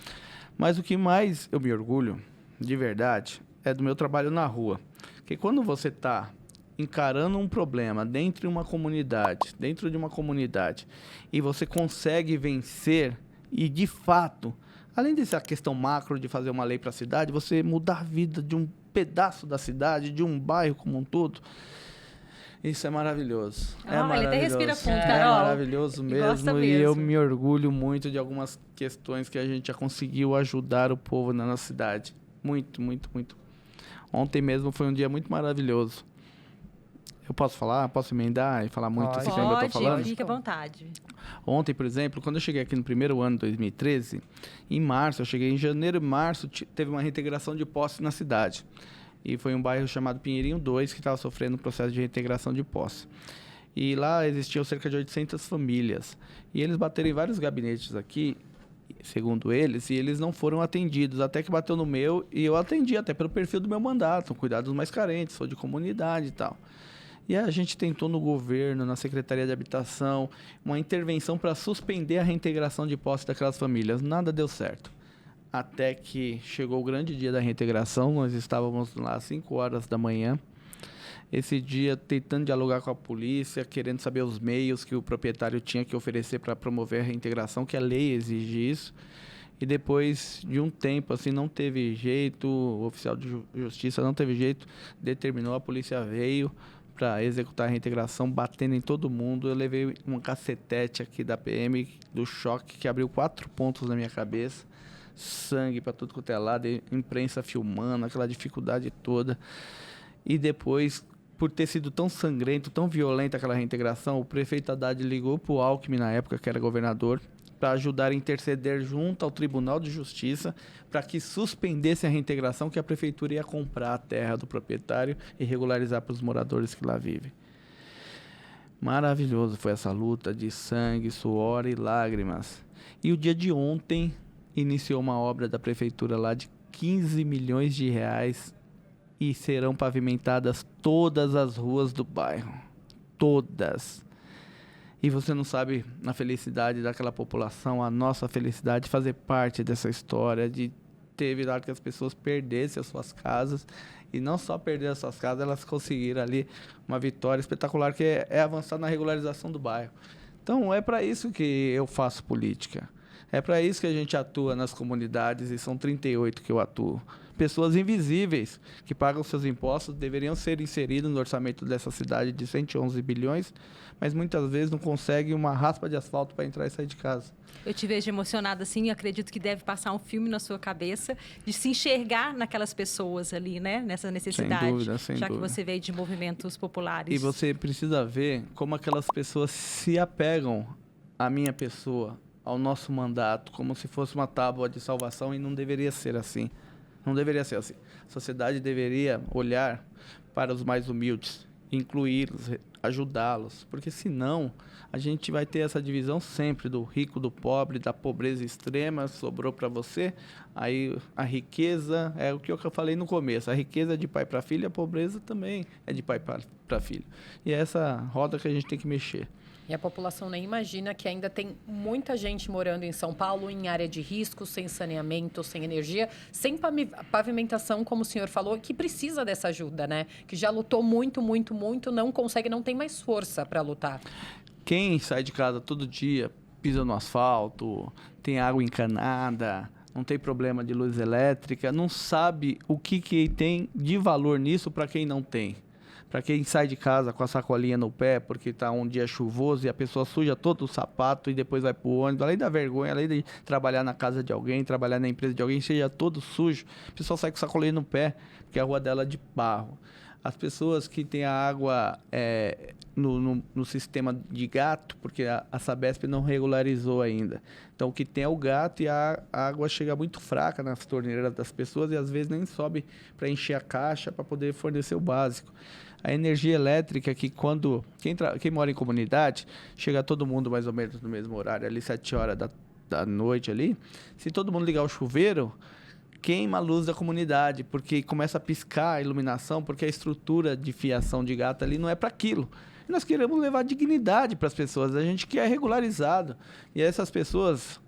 Mas o que mais eu me orgulho, de verdade, é do meu trabalho na rua. Porque quando você está encarando um problema dentro de uma comunidade, e você consegue vencer e, de fato, além dessa questão macro de fazer uma lei para a cidade, você mudar a vida de um pedaço da cidade, de um bairro como um todo, isso é maravilhoso. Ele até respira fundo, Carol. É maravilhoso mesmo, e eu me orgulho muito de algumas questões que a gente já conseguiu ajudar o povo na nossa cidade. Muito, muito, muito. Ontem mesmo foi um dia muito maravilhoso. Eu posso falar? Posso emendar e falar muito assim que eu ainda estou falando? Fique à vontade. Ontem, por exemplo, quando eu cheguei aqui no primeiro ano de 2013, em março, eu cheguei em janeiro e março, teve uma reintegração de posse na cidade. E foi um bairro chamado Pinheirinho 2 que estava sofrendo um processo de reintegração de posse. E lá existiam cerca de 800 famílias. E eles bateram em vários gabinetes aqui, segundo eles, e eles não foram atendidos, até que bateu no meu, e eu atendi até pelo perfil do meu mandato, cuidar dos mais carentes, sou de comunidade e tal. E a gente tentou no governo, na Secretaria de Habitação, uma intervenção para suspender a reintegração de posse daquelas famílias. Nada deu certo. Até que chegou o grande dia da reintegração, nós estávamos lá às 5 horas da manhã. Esse dia tentando dialogar com a polícia, querendo saber os meios que o proprietário tinha que oferecer para promover a reintegração, que a lei exige isso. E depois de um tempo, assim, não teve jeito, o oficial de justiça não teve jeito, determinou, a polícia veio para executar a reintegração, batendo em todo mundo. Eu levei um cacetete aqui da PM, do choque, que abriu 4 pontos na minha cabeça, sangue para tudo quanto é lado, imprensa filmando, aquela dificuldade toda. E depois, por ter sido tão sangrento, tão violenta aquela reintegração, o prefeito Haddad ligou para o Alckmin, na época que era governador, para ajudar a interceder junto ao Tribunal de Justiça para que suspendesse a reintegração, que a prefeitura ia comprar a terra do proprietário e regularizar para os moradores que lá vivem. Maravilhoso foi essa luta de sangue, suor e lágrimas. E o dia de ontem iniciou uma obra da prefeitura lá de 15 milhões de reais e serão pavimentadas todas as ruas do bairro. Todas. E você não sabe a felicidade daquela população, a nossa felicidade de fazer parte dessa história, de ter virado que as pessoas perdessem as suas casas. E não só perder as suas casas, elas conseguiram ali uma vitória espetacular, que é avançar na regularização do bairro. Então, é para isso que eu faço política. É para isso que a gente atua nas comunidades, e são 38 que eu atuo. Pessoas invisíveis que pagam seus impostos deveriam ser inseridas no orçamento dessa cidade de 111 bilhões, mas muitas vezes não conseguem uma raspa de asfalto para entrar e sair de casa. Eu te vejo emocionada assim, e acredito que deve passar um filme na sua cabeça de se enxergar naquelas pessoas ali, né? Nessa necessidade. Sem dúvida, sem já dúvida. que você veio de movimentos populares. E você precisa ver como aquelas pessoas se apegam à minha pessoa, ao nosso mandato, como se fosse uma tábua de salvação, e não deveria ser assim. Não deveria ser assim. A sociedade deveria olhar para os mais humildes, incluí-los, ajudá-los, porque senão a gente vai ter essa divisão sempre do rico, do pobre, da pobreza extrema, sobrou para você. Aí a riqueza é o que eu falei no começo, a riqueza é de pai para filho, a pobreza também é de pai para filho. E é essa roda que a gente tem que mexer. E a população nem imagina que ainda tem muita gente morando em São Paulo em área de risco, sem saneamento, sem energia, sem pavimentação, como o senhor falou, que precisa dessa ajuda, né? Que já lutou muito, muito, muito, não consegue, não tem mais força para lutar. Quem sai de casa todo dia, pisa no asfalto, tem água encanada, não tem problema de luz elétrica, não sabe o que tem de valor nisso para quem não tem. Para quem sai de casa com a sacolinha no pé porque está um dia chuvoso e a pessoa suja todo o sapato e depois vai para o ônibus, além da vergonha, além de trabalhar na casa de alguém, trabalhar na empresa de alguém, seja todo sujo, a pessoa sai com a sacolinha no pé porque a rua dela é de barro. As pessoas que têm a água no sistema de gato, porque a Sabesp não regularizou ainda. Então, o que tem é o gato, e a água chega muito fraca nas torneiras das pessoas e às vezes nem sobe para encher a caixa para poder fornecer o básico. A energia elétrica, que quando quem mora em comunidade, chega todo mundo mais ou menos no mesmo horário, ali 7 horas da noite ali, se todo mundo ligar o chuveiro, queima a luz da comunidade, porque começa a piscar a iluminação, porque a estrutura de fiação de gato ali não é para aquilo. E nós queremos levar dignidade para as pessoas, a gente quer regularizado. E essas pessoas,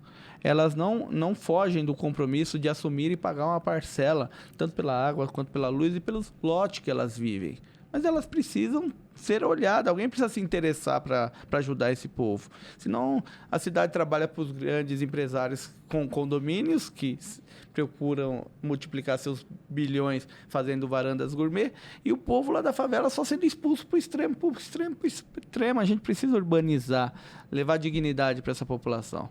elas não fogem do compromisso de assumir e pagar uma parcela, tanto pela água quanto pela luz e pelos lotes que elas vivem. Mas elas precisam ser olhadas, alguém precisa se interessar para ajudar esse povo. Senão, a cidade trabalha para os grandes empresários com condomínios, que procuram multiplicar seus bilhões fazendo varandas gourmet, e o povo lá da favela só sendo expulso para o extremo, A gente precisa urbanizar, levar dignidade para essa população.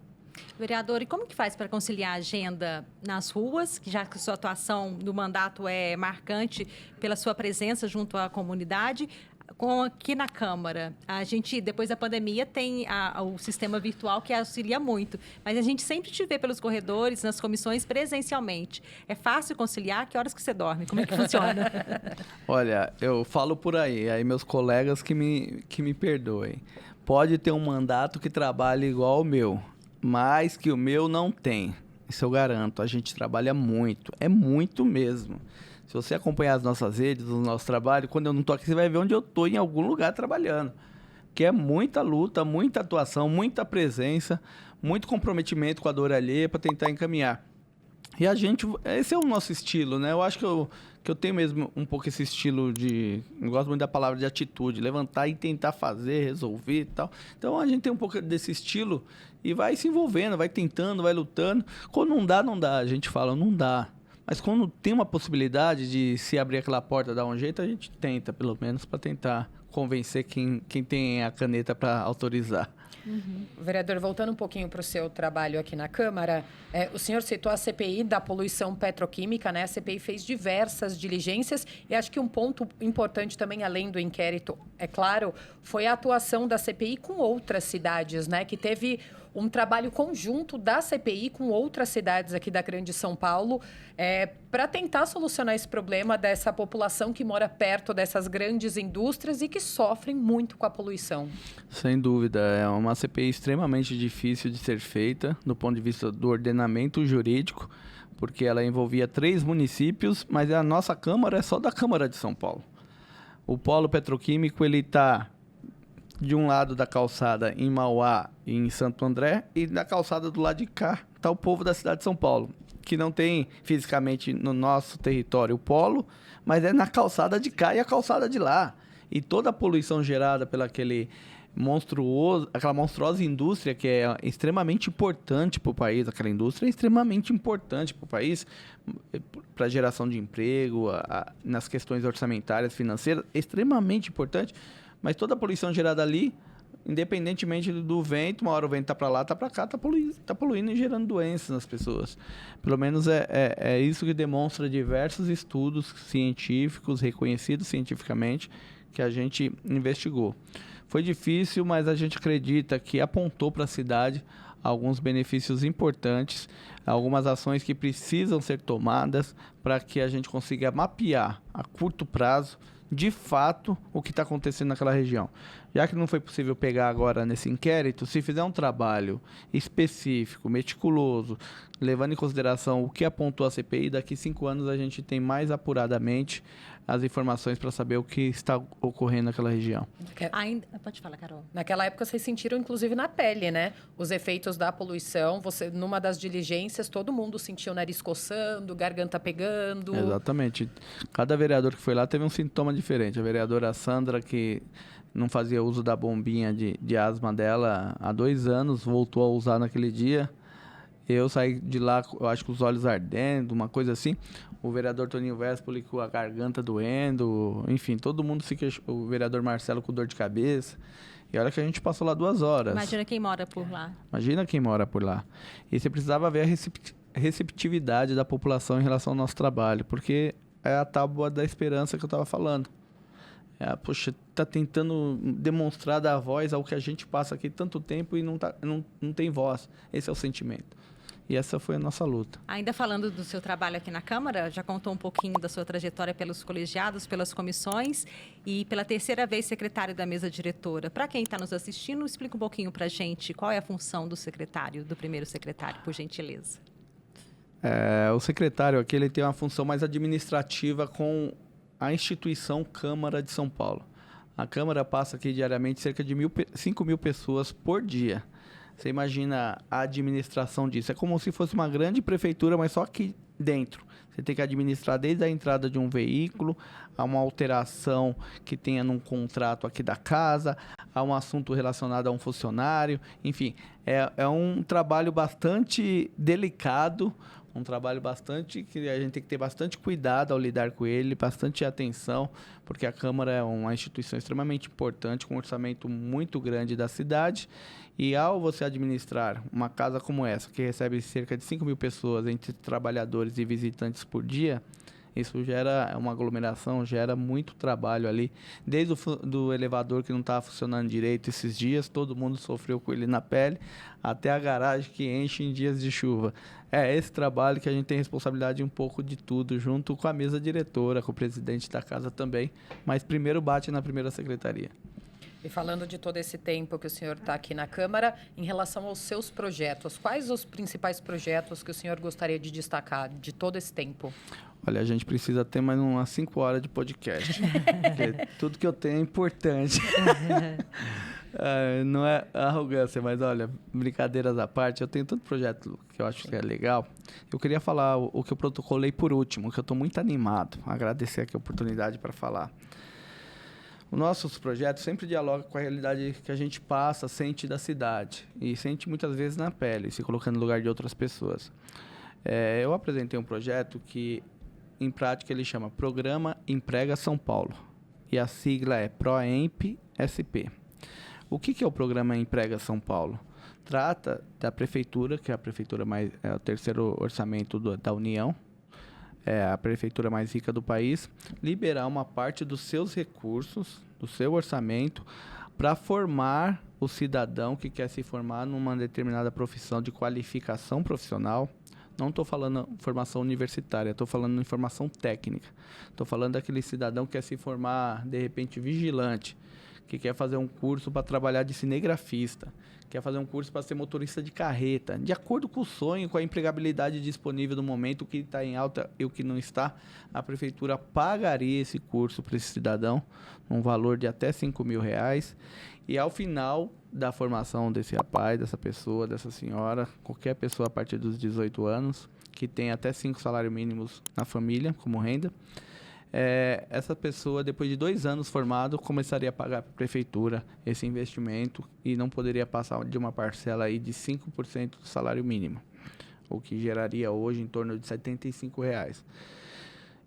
Vereador, e como que faz para conciliar a agenda nas ruas, já que a sua atuação no mandato é marcante pela sua presença junto à comunidade, com aqui na Câmara? A gente, depois da pandemia, tem o sistema virtual que auxilia muito, mas a gente sempre te vê pelos corredores, nas comissões, presencialmente. É fácil conciliar? Que horas que você dorme? Como é que funciona? Olha, eu falo por aí meus colegas que me perdoem. Pode ter um mandato que trabalhe igual o meu, mas que o meu não tem. Isso eu garanto. A gente trabalha muito. É muito mesmo. Se você acompanhar as nossas redes, o nosso trabalho, quando eu não estou aqui, você vai ver onde eu estou, em algum lugar trabalhando. Que é muita luta, muita atuação, muita presença, muito comprometimento com a dor alheia para tentar encaminhar. E a gente... Esse é o nosso estilo, né? Eu acho que eu tenho mesmo um pouco esse estilo de... Eu gosto muito da palavra de atitude. Levantar e tentar fazer, resolver e tal. Então, a gente tem um pouco desse estilo e vai se envolvendo, vai tentando, vai lutando. Quando não dá. A gente fala, não dá. Mas quando tem uma possibilidade de se abrir aquela porta, dar um jeito, a gente tenta, pelo menos, para tentar convencer quem tem a caneta para autorizar. Uhum. Vereador, voltando um pouquinho para o seu trabalho aqui na Câmara, o senhor citou a CPI da poluição petroquímica, né? A CPI fez diversas diligências e acho que um ponto importante também, além do inquérito, é claro, foi a atuação da CPI com outras cidades, né? Que teve um trabalho conjunto da CPI com outras cidades aqui da Grande São Paulo para tentar solucionar esse problema dessa população que mora perto dessas grandes indústrias e que sofrem muito com a poluição. Sem dúvida, é uma CPI extremamente difícil de ser feita do ponto de vista do ordenamento jurídico, porque ela envolvia 3 municípios, mas a nossa Câmara é só da Câmara de São Paulo. O polo petroquímico, ele está de um lado da calçada em Mauá e em Santo André, e da calçada do lado de cá está o povo da cidade de São Paulo, que não tem fisicamente no nosso território o polo, mas é na calçada de cá e a calçada de lá. E toda a poluição gerada pela aquela monstruosa indústria que é extremamente importante para o país, aquela indústria é extremamente importante para o país, para a geração de emprego, nas questões orçamentárias, financeiras, extremamente importante, mas toda a poluição gerada ali, independentemente do vento, uma hora o vento está para lá, está para cá, está poluindo e gerando doenças nas pessoas. Pelo menos é isso que demonstra diversos estudos científicos, reconhecidos cientificamente, que a gente investigou. Foi difícil, mas a gente acredita que apontou para a cidade alguns benefícios importantes, algumas ações que precisam ser tomadas para que a gente consiga mapear a curto prazo, de fato, o que está acontecendo naquela região. Já que não foi possível pegar agora nesse inquérito, se fizer um trabalho específico, meticuloso, levando em consideração o que apontou a CPI, daqui 5 anos a gente tem mais apuradamente as informações para saber o que está ocorrendo naquela região. Pode falar, Carol. Naquela época vocês sentiram, inclusive, na pele, né? Os efeitos da poluição. Numa das diligências, todo mundo sentiu o nariz coçando, garganta pegando. Exatamente. Cada vereador que foi lá teve um sintoma diferente. A vereadora Sandra, que não fazia uso da bombinha de asma dela há 2 anos, voltou a usar naquele dia. Eu saí de lá, eu acho que os olhos ardendo, uma coisa assim. O vereador Toninho Vespoli com a garganta doendo, enfim, todo mundo se queixou. O vereador Marcelo com dor de cabeça. E olha que a gente passou lá 2 horas. Imagina quem mora por lá. Imagina quem mora por lá. E você precisava ver a receptividade da população em relação ao nosso trabalho, porque é a tábua da esperança que eu estava falando. Poxa, está tentando demonstrar, dar voz ao que a gente passa aqui tanto tempo e não tem voz. Esse é o sentimento. E essa foi a nossa luta. Ainda falando do seu trabalho aqui na Câmara, já contou um pouquinho da sua trajetória pelos colegiados, pelas comissões e pela 3ª vez secretário da mesa diretora. Para quem está nos assistindo, explica um pouquinho para a gente qual é a função do secretário, do primeiro secretário, por gentileza. O secretário aqui ele tem uma função mais administrativa com a instituição Câmara de São Paulo. A Câmara passa aqui diariamente cerca de 5 mil pessoas por dia. Você imagina a administração disso. É como se fosse uma grande prefeitura, mas só aqui dentro. Você tem que administrar desde a entrada de um veículo, a uma alteração que tenha num contrato aqui da casa, a um assunto relacionado a um funcionário. Enfim, é um trabalho bastante delicado, um trabalho bastante que a gente tem que ter bastante cuidado ao lidar com ele, bastante atenção, porque a Câmara é uma instituição extremamente importante, com um orçamento muito grande da cidade. E ao você administrar uma casa como essa, que recebe cerca de 5 mil pessoas, entre trabalhadores e visitantes por dia, isso gera uma aglomeração, gera muito trabalho ali. Desde do elevador que não estava funcionando direito esses dias, todo mundo sofreu com ele na pele, até a garagem que enche em dias de chuva. É esse trabalho que a gente tem responsabilidade um pouco de tudo, junto com a mesa diretora, com o presidente da casa também, mas primeiro bate na primeira secretaria. E falando de todo esse tempo que o senhor está aqui na Câmara, em relação aos seus projetos, quais os principais projetos que o senhor gostaria de destacar de todo esse tempo? Olha, a gente precisa ter mais umas 5 horas de podcast, porque tudo que eu tenho é importante. Não é arrogância, mas olha, brincadeiras à parte, eu tenho tanto projeto que eu acho que é legal. Eu queria falar o que eu protocolei por último, que eu estou muito animado, agradecer aqui a oportunidade para falar. Os nossos projetos sempre dialogam com a realidade que a gente passa, sente da cidade. E sente muitas vezes na pele, se colocando no lugar de outras pessoas. Eu apresentei um projeto que, em prática, ele chama Programa Emprega São Paulo. E a sigla é PROEMP-SP. O que é o Programa Emprega São Paulo? Trata da prefeitura, que é a prefeitura mais, é o terceiro orçamento da União, é a prefeitura mais rica do país, liberar uma parte dos seus recursos, do seu orçamento, para formar o cidadão que quer se formar numa determinada profissão de qualificação profissional. Não estou falando formação universitária, estou falando em formação técnica. Estou falando daquele cidadão que quer se formar, de repente, vigilante, que quer fazer um curso para trabalhar de cinegrafista, quer fazer um curso para ser motorista de carreta, de acordo com o sonho, com a empregabilidade disponível no momento, o que está em alta e o que não está, a prefeitura pagaria esse curso para esse cidadão, um valor de até R$5.000, e ao final da formação desse rapaz, dessa pessoa, dessa senhora, qualquer pessoa a partir dos 18 anos, que tem até 5 salários mínimos na família como renda, essa pessoa, depois de 2 anos formado, começaria a pagar para a prefeitura esse investimento e não poderia passar de uma parcela aí de 5% do salário mínimo, o que geraria hoje em torno de R$75.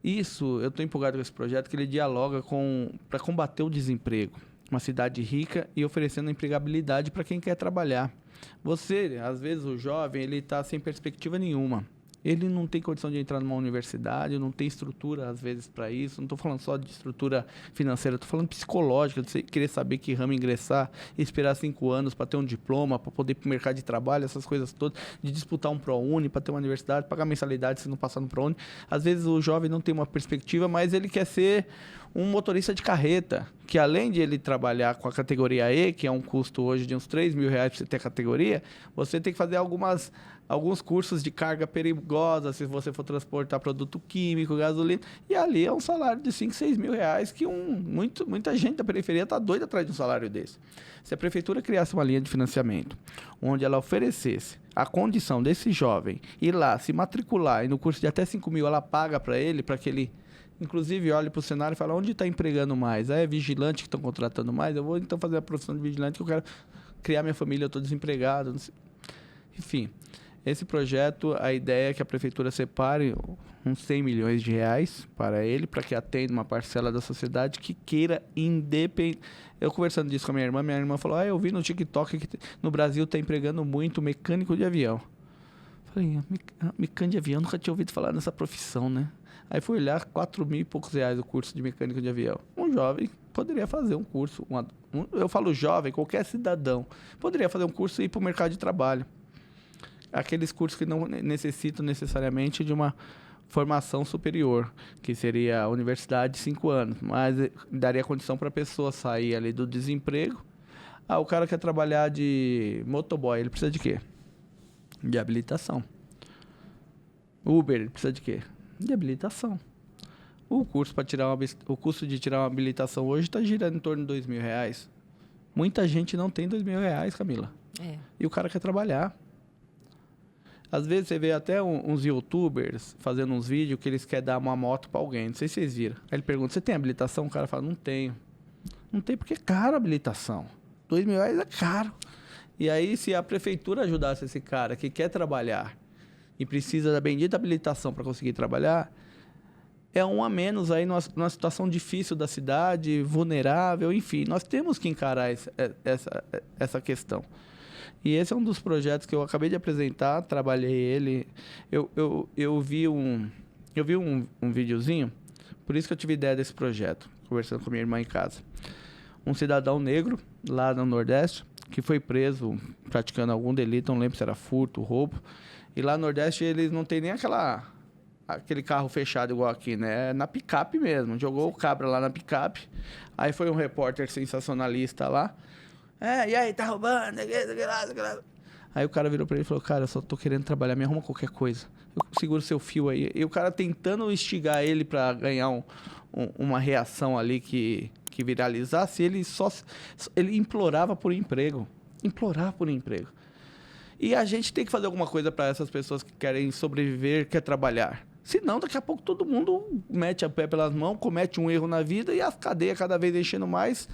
Isso, eu estou empolgado com esse projeto, que ele dialoga para combater o desemprego. Uma cidade rica e oferecendo empregabilidade para quem quer trabalhar. Você, às vezes, o jovem, ele está sem perspectiva nenhuma. Ele não tem condição de entrar numa universidade, não tem estrutura, às vezes, para isso. Não estou falando só de estrutura financeira, estou falando psicológica, de você querer saber que ramo ingressar, esperar 5 anos para ter um diploma, para poder ir para o mercado de trabalho, essas coisas todas, de disputar um ProUni para ter uma universidade, pagar mensalidade se não passar no ProUni. Às vezes o jovem não tem uma perspectiva, mas ele quer ser um motorista de carreta, que além de ele trabalhar com a categoria E, que é um custo hoje de uns R$3.000 para você ter a categoria, você tem que fazer alguns cursos de carga perigosa, se você for transportar produto químico, gasolina, e ali é um salário de R$5.000, R$6.000, que muita gente da periferia está doida atrás de um salário desse. Se a prefeitura criasse uma linha de financiamento, onde ela oferecesse a condição desse jovem ir lá, se matricular, e no curso de até R$5.000 ela paga para ele, para que ele, inclusive, olhe para o cenário e fala, onde está empregando mais? É vigilante que estão contratando mais? Eu vou então fazer a profissão de vigilante, que eu quero criar minha família, eu estou desempregado. Enfim, esse projeto, a ideia é que a prefeitura separe uns R$100 milhões para ele, para que atenda uma parcela da sociedade que queira independente. Eu conversando disso com a minha irmã falou, eu vi no TikTok que no Brasil está empregando muito mecânico de avião. Falei, mecânico de avião, nunca tinha ouvido falar nessa profissão, né? Aí fui olhar, R$4.000 e poucos o curso de mecânico de avião. Um jovem poderia fazer um curso, eu falo jovem, qualquer cidadão, poderia fazer um curso e ir para o mercado de trabalho. Aqueles cursos que não necessitam necessariamente de uma formação superior, que seria a universidade de 5 anos, mas daria condição para a pessoa sair ali do desemprego. O cara quer trabalhar de motoboy, ele precisa de quê? De habilitação. Uber, ele precisa de quê? De habilitação. O custo de tirar uma habilitação hoje está girando em torno de R$2.000. Muita gente não tem R$2.000, Camila. E o cara quer trabalhar. Às vezes você vê até uns youtubers fazendo uns vídeos que eles querem dar uma moto para alguém. Não sei se vocês viram. Aí ele pergunta, você tem habilitação? O cara fala, não tenho. Não tem porque é caro a habilitação. R$2.000 é caro. E aí, se a prefeitura ajudasse esse cara que quer trabalhar e precisa da bendita habilitação para conseguir trabalhar, é um a menos aí numa situação difícil da cidade, vulnerável, enfim. Nós temos que encarar essa questão. E esse é um dos projetos que eu acabei de apresentar, trabalhei ele. Eu vi um videozinho, por isso que eu tive ideia desse projeto, conversando com minha irmã em casa. Um cidadão negro, lá no Nordeste, que foi preso praticando algum delito, não lembro se era furto, roubo. E lá no Nordeste eles não tem nem aquele carro fechado igual aqui, né? É na picape mesmo. Jogou o cabra lá na picape. Aí foi um repórter sensacionalista lá. E aí, tá roubando? Aí o cara virou pra ele e falou, cara, eu só tô querendo trabalhar, me arruma qualquer coisa. Eu seguro seu fio aí. E o cara tentando instigar ele pra ganhar uma reação ali que viralizasse, ele implorava por emprego. Implorava por emprego. E a gente tem que fazer alguma coisa para essas pessoas que querem sobreviver, quer trabalhar. Senão, daqui a pouco todo mundo mete a pé pelas mãos, comete um erro na vida e a cadeia cada vez enchendo mais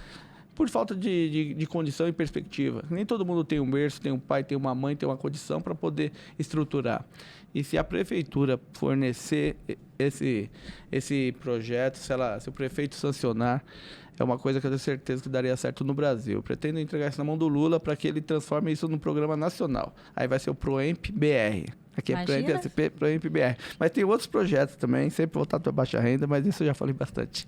por falta de condição e perspectiva. Nem todo mundo tem um berço, tem um pai, tem uma mãe, tem uma condição para poder estruturar. E se a prefeitura fornecer esse projeto, se o prefeito sancionar, é uma coisa que eu tenho certeza que daria certo no Brasil. Eu pretendo entregar isso na mão do Lula para que ele transforme isso num programa nacional. Aí vai ser o ProEMP-BR. Aqui é ProEMP-BR. Mas tem outros projetos também, sempre voltado para baixa renda, mas isso eu já falei bastante.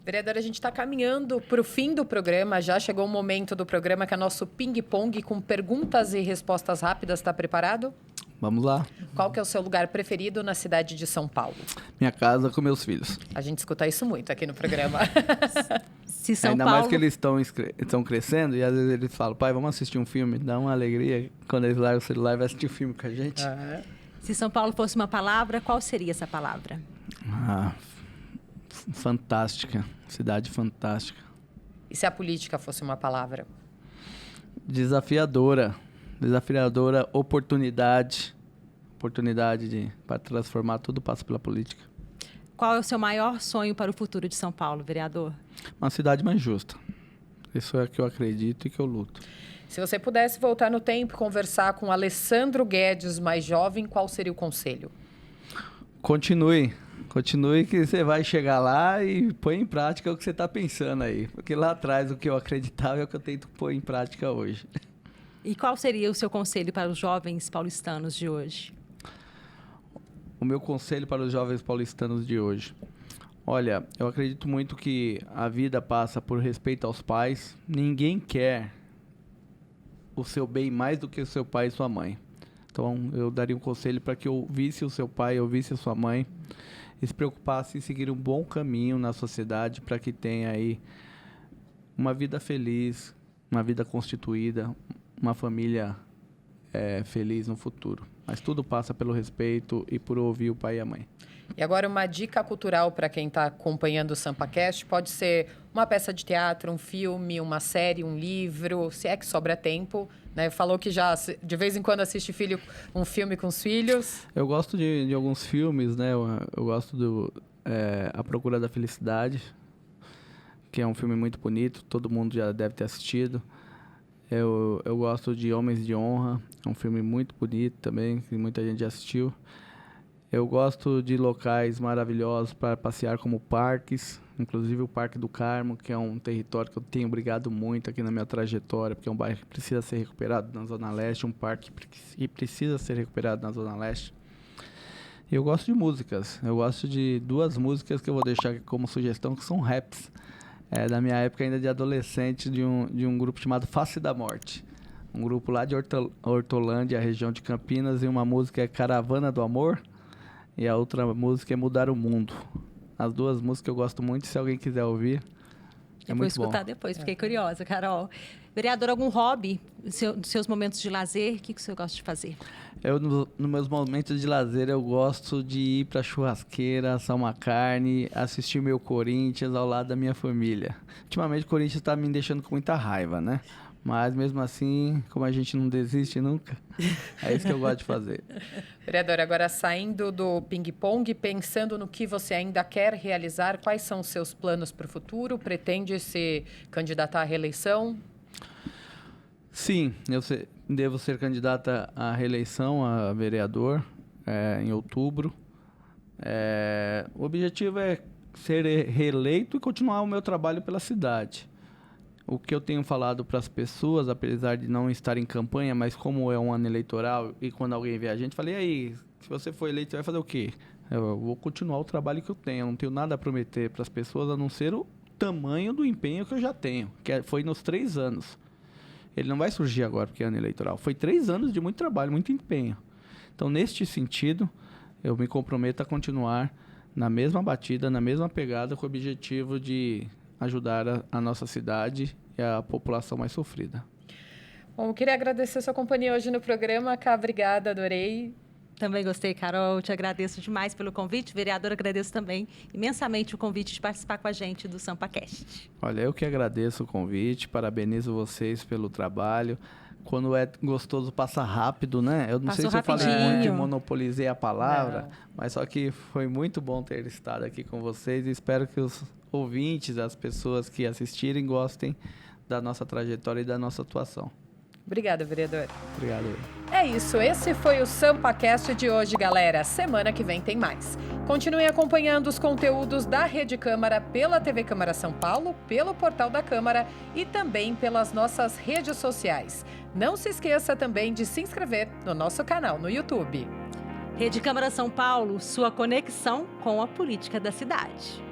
Vereadora, a gente está caminhando para o fim do programa. Já chegou o momento do programa que é nosso ping-pong com perguntas e respostas rápidas. Está preparado? Vamos lá. Qual que é o seu lugar preferido na cidade de São Paulo? Minha casa com meus filhos. A gente escuta isso muito aqui no programa. Se São Ainda Paulo... mais que eles estão crescendo e às vezes eles falam, pai, vamos assistir um filme. Dá uma alegria quando eles largam o celular e vão assistir o filme com a gente. Se São Paulo fosse uma palavra, qual seria essa palavra? Fantástica. Cidade fantástica. E se a política fosse uma palavra? Desafiadora. Desafiadora, oportunidade. Oportunidade para transformar, tudo passa pela política. Qual é o seu maior sonho para o futuro de São Paulo, vereador? Uma cidade mais justa. Isso é o que eu acredito e que eu luto. Se você pudesse voltar no tempo e conversar com Alessandro Guedes, mais jovem, qual seria o conselho? Continue que você vai chegar lá e põe em prática o que você está pensando aí. Porque lá atrás o que eu acreditava é o que eu tento pôr em prática hoje. E qual seria o seu conselho para os jovens paulistanos de hoje? O meu conselho para os jovens paulistanos de hoje. Olha, eu acredito muito que a vida passa por respeito aos pais. Ninguém quer o seu bem mais do que o seu pai e sua mãe. Então, eu daria um conselho para que ouvisse o seu pai, ouvisse a sua mãe e se preocupasse em seguir um bom caminho na sociedade para que tenha aí uma vida feliz, uma vida constituída, uma família feliz no futuro. Mas tudo passa pelo respeito e por ouvir o pai e a mãe. E agora uma dica cultural para quem está acompanhando o SampaCast. Pode ser uma peça de teatro, um filme, uma série, um livro, se é que sobra tempo. Né? Falou que já de vez em quando assiste um filme com os filhos. Eu gosto de alguns filmes, né? Eu gosto do A Procura da Felicidade, que é um filme muito bonito, todo mundo já deve ter assistido. Eu gosto de Homens de Honra, é um filme muito bonito também, que muita gente já assistiu. Eu gosto de locais maravilhosos para passear, como parques, inclusive o Parque do Carmo, que é um território que eu tenho brigado muito aqui na minha trajetória, porque é um bairro que precisa ser recuperado na Zona Leste, um parque que precisa ser recuperado na Zona Leste. Eu gosto de músicas, eu gosto de 2 músicas que eu vou deixar aqui como sugestão, que são raps. Da minha época ainda de adolescente, de um grupo chamado Face da Morte. Um grupo lá de Hortolândia, região de Campinas, e uma música é Caravana do Amor, e a outra música é Mudar o Mundo. As 2 músicas eu gosto muito, se alguém quiser ouvir, é muito bom. Vou escutar depois, fiquei curiosa, Carol. Vereador, algum hobby dos seus momentos de lazer? O que o senhor gosta de fazer? Nos meus momentos de lazer, eu gosto de ir para churrasqueira, assar uma carne, assistir meu Corinthians ao lado da minha família. Ultimamente o Corinthians está me deixando com muita raiva, né? Mas mesmo assim, como a gente não desiste nunca, é isso que eu gosto de fazer. Vereador, agora saindo do ping-pong, pensando no que você ainda quer realizar, quais são os seus planos para o futuro? Pretende se candidatar à reeleição? Sim, eu devo ser candidata à reeleição a vereador em outubro. O objetivo é ser reeleito e continuar o meu trabalho pela cidade. O que eu tenho falado para as pessoas, apesar de não estar em campanha, mas como é um ano eleitoral e quando alguém vê a gente, falei, e aí, se você for eleito, você vai fazer o quê? Eu vou continuar o trabalho que eu tenho, eu não tenho nada a prometer para as pessoas, a não ser o tamanho do empenho que eu já tenho, que foi nos 3 anos. Ele não vai surgir agora porque é ano eleitoral. Foi 3 anos de muito trabalho, muito empenho. Então, neste sentido, eu me comprometo a continuar na mesma batida, na mesma pegada, com o objetivo de ajudar a nossa cidade e a população mais sofrida. Bom, eu queria agradecer a sua companhia hoje no programa. Cá, obrigada, adorei. Também gostei, Carol. Te agradeço demais pelo convite. Vereador, agradeço também imensamente o convite de participar com a gente do SampaCast. Olha, eu que agradeço o convite, parabenizo vocês pelo trabalho. Quando é gostoso, passa rápido, né? Eu não sei se eu falei muito e monopolizei a palavra, mas só que foi muito bom ter estado aqui com vocês e espero que os ouvintes, as pessoas que assistirem, gostem da nossa trajetória e da nossa atuação. Obrigada, vereador. Obrigado. É isso, esse foi o SampaCast de hoje, galera. Semana que vem tem mais. Continuem acompanhando os conteúdos da Rede Câmara pela TV Câmara São Paulo, pelo portal da Câmara e também pelas nossas redes sociais. Não se esqueça também de se inscrever no nosso canal no YouTube. Rede Câmara São Paulo, sua conexão com a política da cidade.